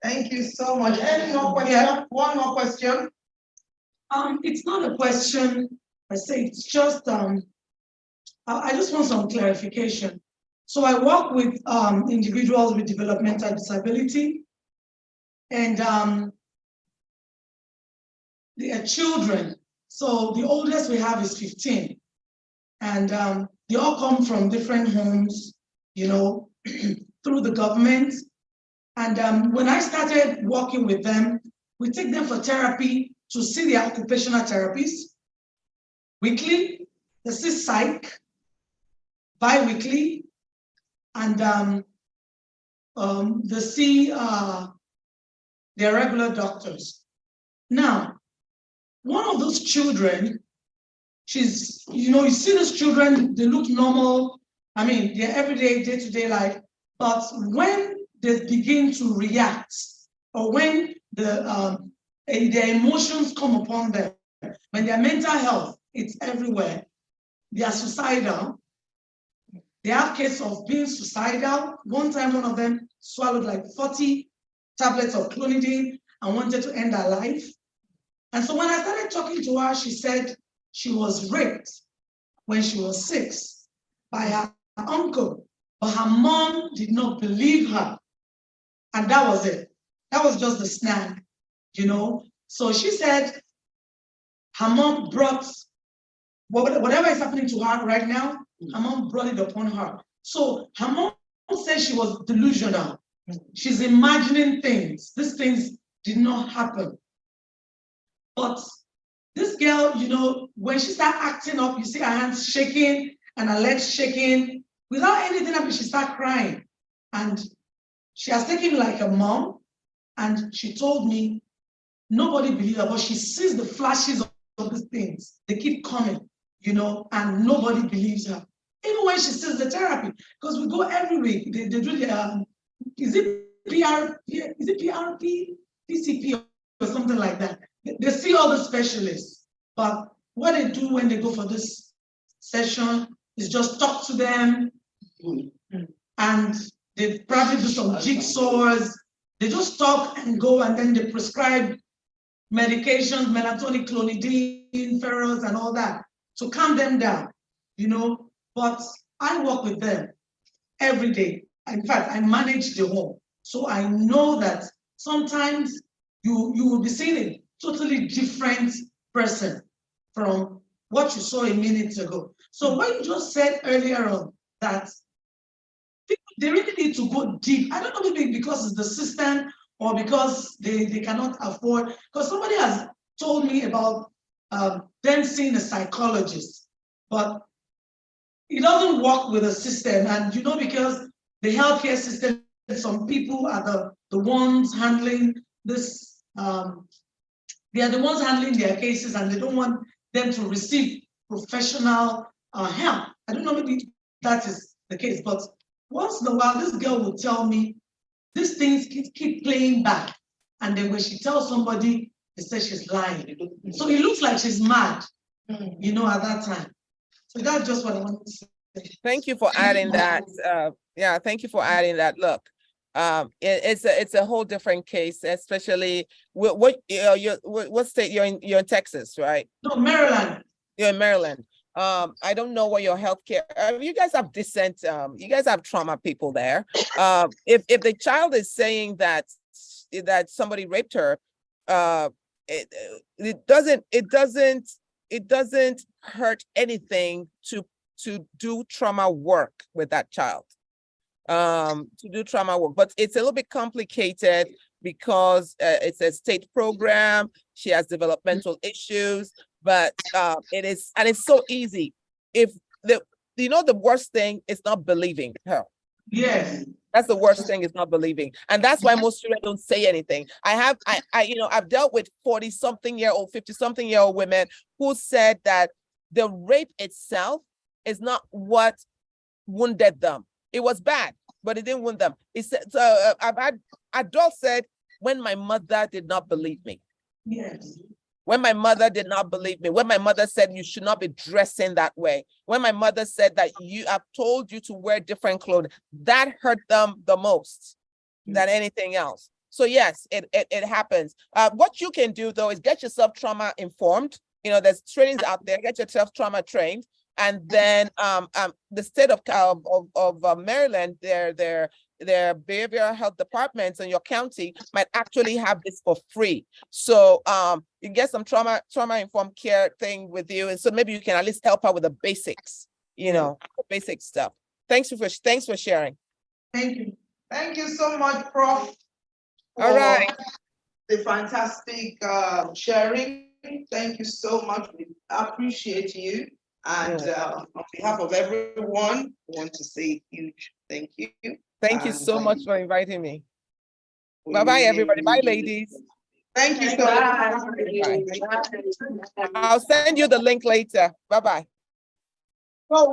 Thank you so much. Any more question? One more question. It's not a question per se, it's just, I just want some clarification. So I work with individuals with developmental disability, and they are children. So the oldest we have is 15, and they all come from different homes, you know, through the government. And when I started working with them, we take them for therapy to see their occupational therapists weekly. They see psych bi-weekly, and they see their regular doctors. Now, one of those children, she's, you know, you see those children, they look normal. I mean, their everyday, day-to-day life. But when they begin to react, or when their emotions come upon them, when their mental health, it's everywhere, they are suicidal. They have cases of being suicidal. One time, one of them swallowed like 40 tablets of clonidine and wanted to end her life. And so when I started talking to her, she said she was raped when she was 6 by her uncle, but her mom did not believe her. And that was it. That was just the snag, you know? So she said her mom brought whatever is happening to her right now, her mom brought it upon her. So her mom said she was delusional. She's imagining things. These things did not happen. But this girl, you know, when she started acting up, you see her hands shaking and her legs shaking. Without anything happening, she started crying. And she has taken me like a mom. And she told me, nobody believes her, but she sees the flashes of these things. They keep coming, you know, and nobody believes her. Even when she sees the therapy, because we go every week, they do the, is it PRP, PCP, or something like that. They see all the specialists, but what they do when they go for this session is just talk to them, and they probably do some jigsaws. They just talk and go, and then they prescribe medications, melatonin, clonidine, ferrous, and all that to calm them down, you know. But I work with them every day. In fact, I manage the home. So I know that sometimes you will be seeing a totally different person from what you saw a minute ago. So what you just said earlier on, that people, they really need to go deep. I don't know, maybe because it's the system or because they cannot afford, because somebody has told me about them seeing a psychologist, but it doesn't work with the system. And you know, because the healthcare system, some people are the ones handling this, they are the ones handling their cases, and they don't want them to receive professional help. I don't know, maybe that is the case, but once in a while, this girl will tell me, these things keep playing back. And then when she tells somebody, they say she's lying. So it looks like she's mad, you know, at that time. So that's just what I wanted to say. Thank you for adding that. Yeah, thank you for adding that. Look, it's a whole different case, especially what state you're in? You're in Texas, right? No, Maryland. You're in Maryland. I don't know what your healthcare. You guys have decent. You guys have trauma people there. If the child is saying that somebody raped her, it doesn't hurt anything to do trauma work with that child. To do trauma work, but it's a little bit complicated because it's a state program. She has developmental issues, but it's so easy. If the worst thing is not believing her. Yes. That's the worst thing, is not believing. And that's why most children don't say anything. I've dealt with 40-something-year-old, 50-something-year-old women who said that the rape itself is not what wounded them. It was bad. but it didn't wound them. It said, I've had adults said, when my mother did not believe me. Yes. When my mother did not believe me, when my mother said you should not be dressing that way, when my mother said that I've told you to wear different clothing, that hurt them the most than anything else. So yes, it happens. What you can do though is get yourself trauma informed. You know, there's trainings out there. Get yourself trauma trained, and then the state of Maryland, their behavioral health departments in your county might actually have this for free. So you get some trauma informed care thing with you, and so maybe you can at least help out with the basics. You know, basic stuff. Thanks for sharing. Thank you. Thank you so much, Prof. All right. The fantastic sharing. Thank you so much. We appreciate you. And on behalf of everyone, I want to say a huge thank you. Thank you so much for inviting me. Bye-bye, everybody. Bye, ladies. Thank you so much. I'll send you the link later. Bye-bye. Well,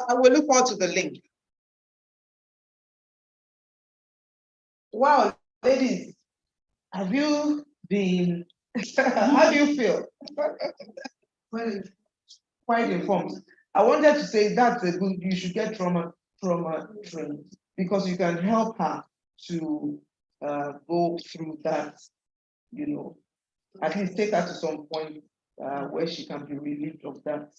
I will look forward to the link. Wow, ladies, have you been, how do you feel? Well, quite informed. I wanted to say that's a good, you should get trauma trained, because you can help her to go through that, you know, at least take her to some point where she can be relieved of that.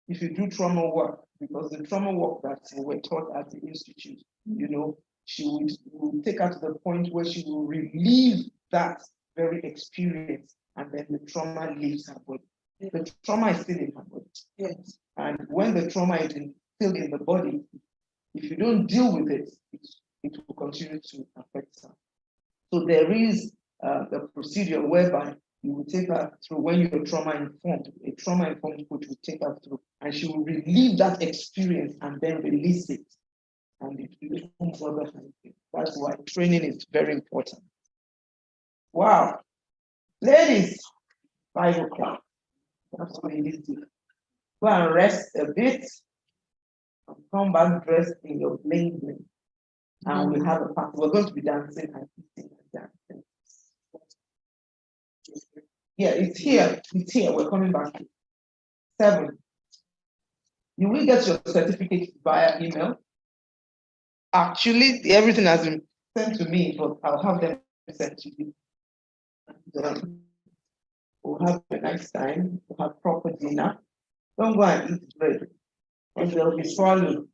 If you do trauma work, because the trauma work that we were taught at the institute, you know, she would take her to the point where she will relieve that very experience, and then the trauma leaves her body. The trauma is still in her body. Yes. And when the trauma is still in the body, if you don't deal with it, it will continue to affect her. So there is the procedure whereby you will take her through when you're trauma informed. A trauma informed coach will take her through, and she will relieve that experience and then release it. And it becomes other things. That's why training is very important. Wow. Ladies, 5 o'clock. That's what you need to do. Go and rest a bit and come back dressed in your bling bling. And we have a party. We're going to be dancing and eating and dancing. Yeah, it's here. It's here. We're coming back. 7. You will get your certificate via email. Actually, everything has been sent to me, but I'll have them sent to you. We'll have a nice time. We'll have proper dinner. Don't go and eat bread, because they'll be swallowed.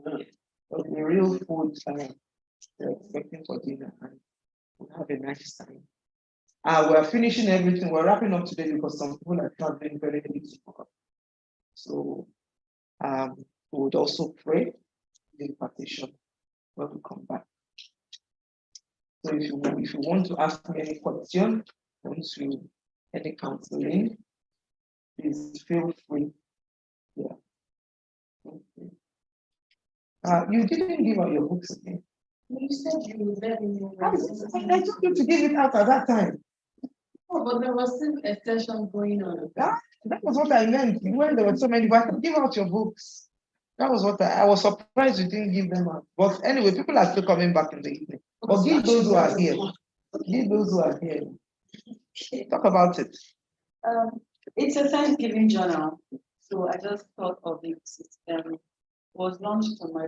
There'll be real food they're expecting for dinner, and we'll have a nice time. We're finishing everything. We're wrapping up today because some people are traveling very late tomorrow. So we would also pray the impartation when we come back. So if you want to ask me any question, once you any counseling, please feel free. Yeah. Okay. You didn't give out your books again. You said you would let me know. I told you to give it out at that time. Oh, but there was still a session going on. That was what I meant. When there were so many, but give out your books. That was what I was surprised you didn't give them out. But anyway, people are still coming back in the evening. But give those who are here. Give those who are here. Talk about it. It's a Thanksgiving journal, so I just thought of it. Was launched on my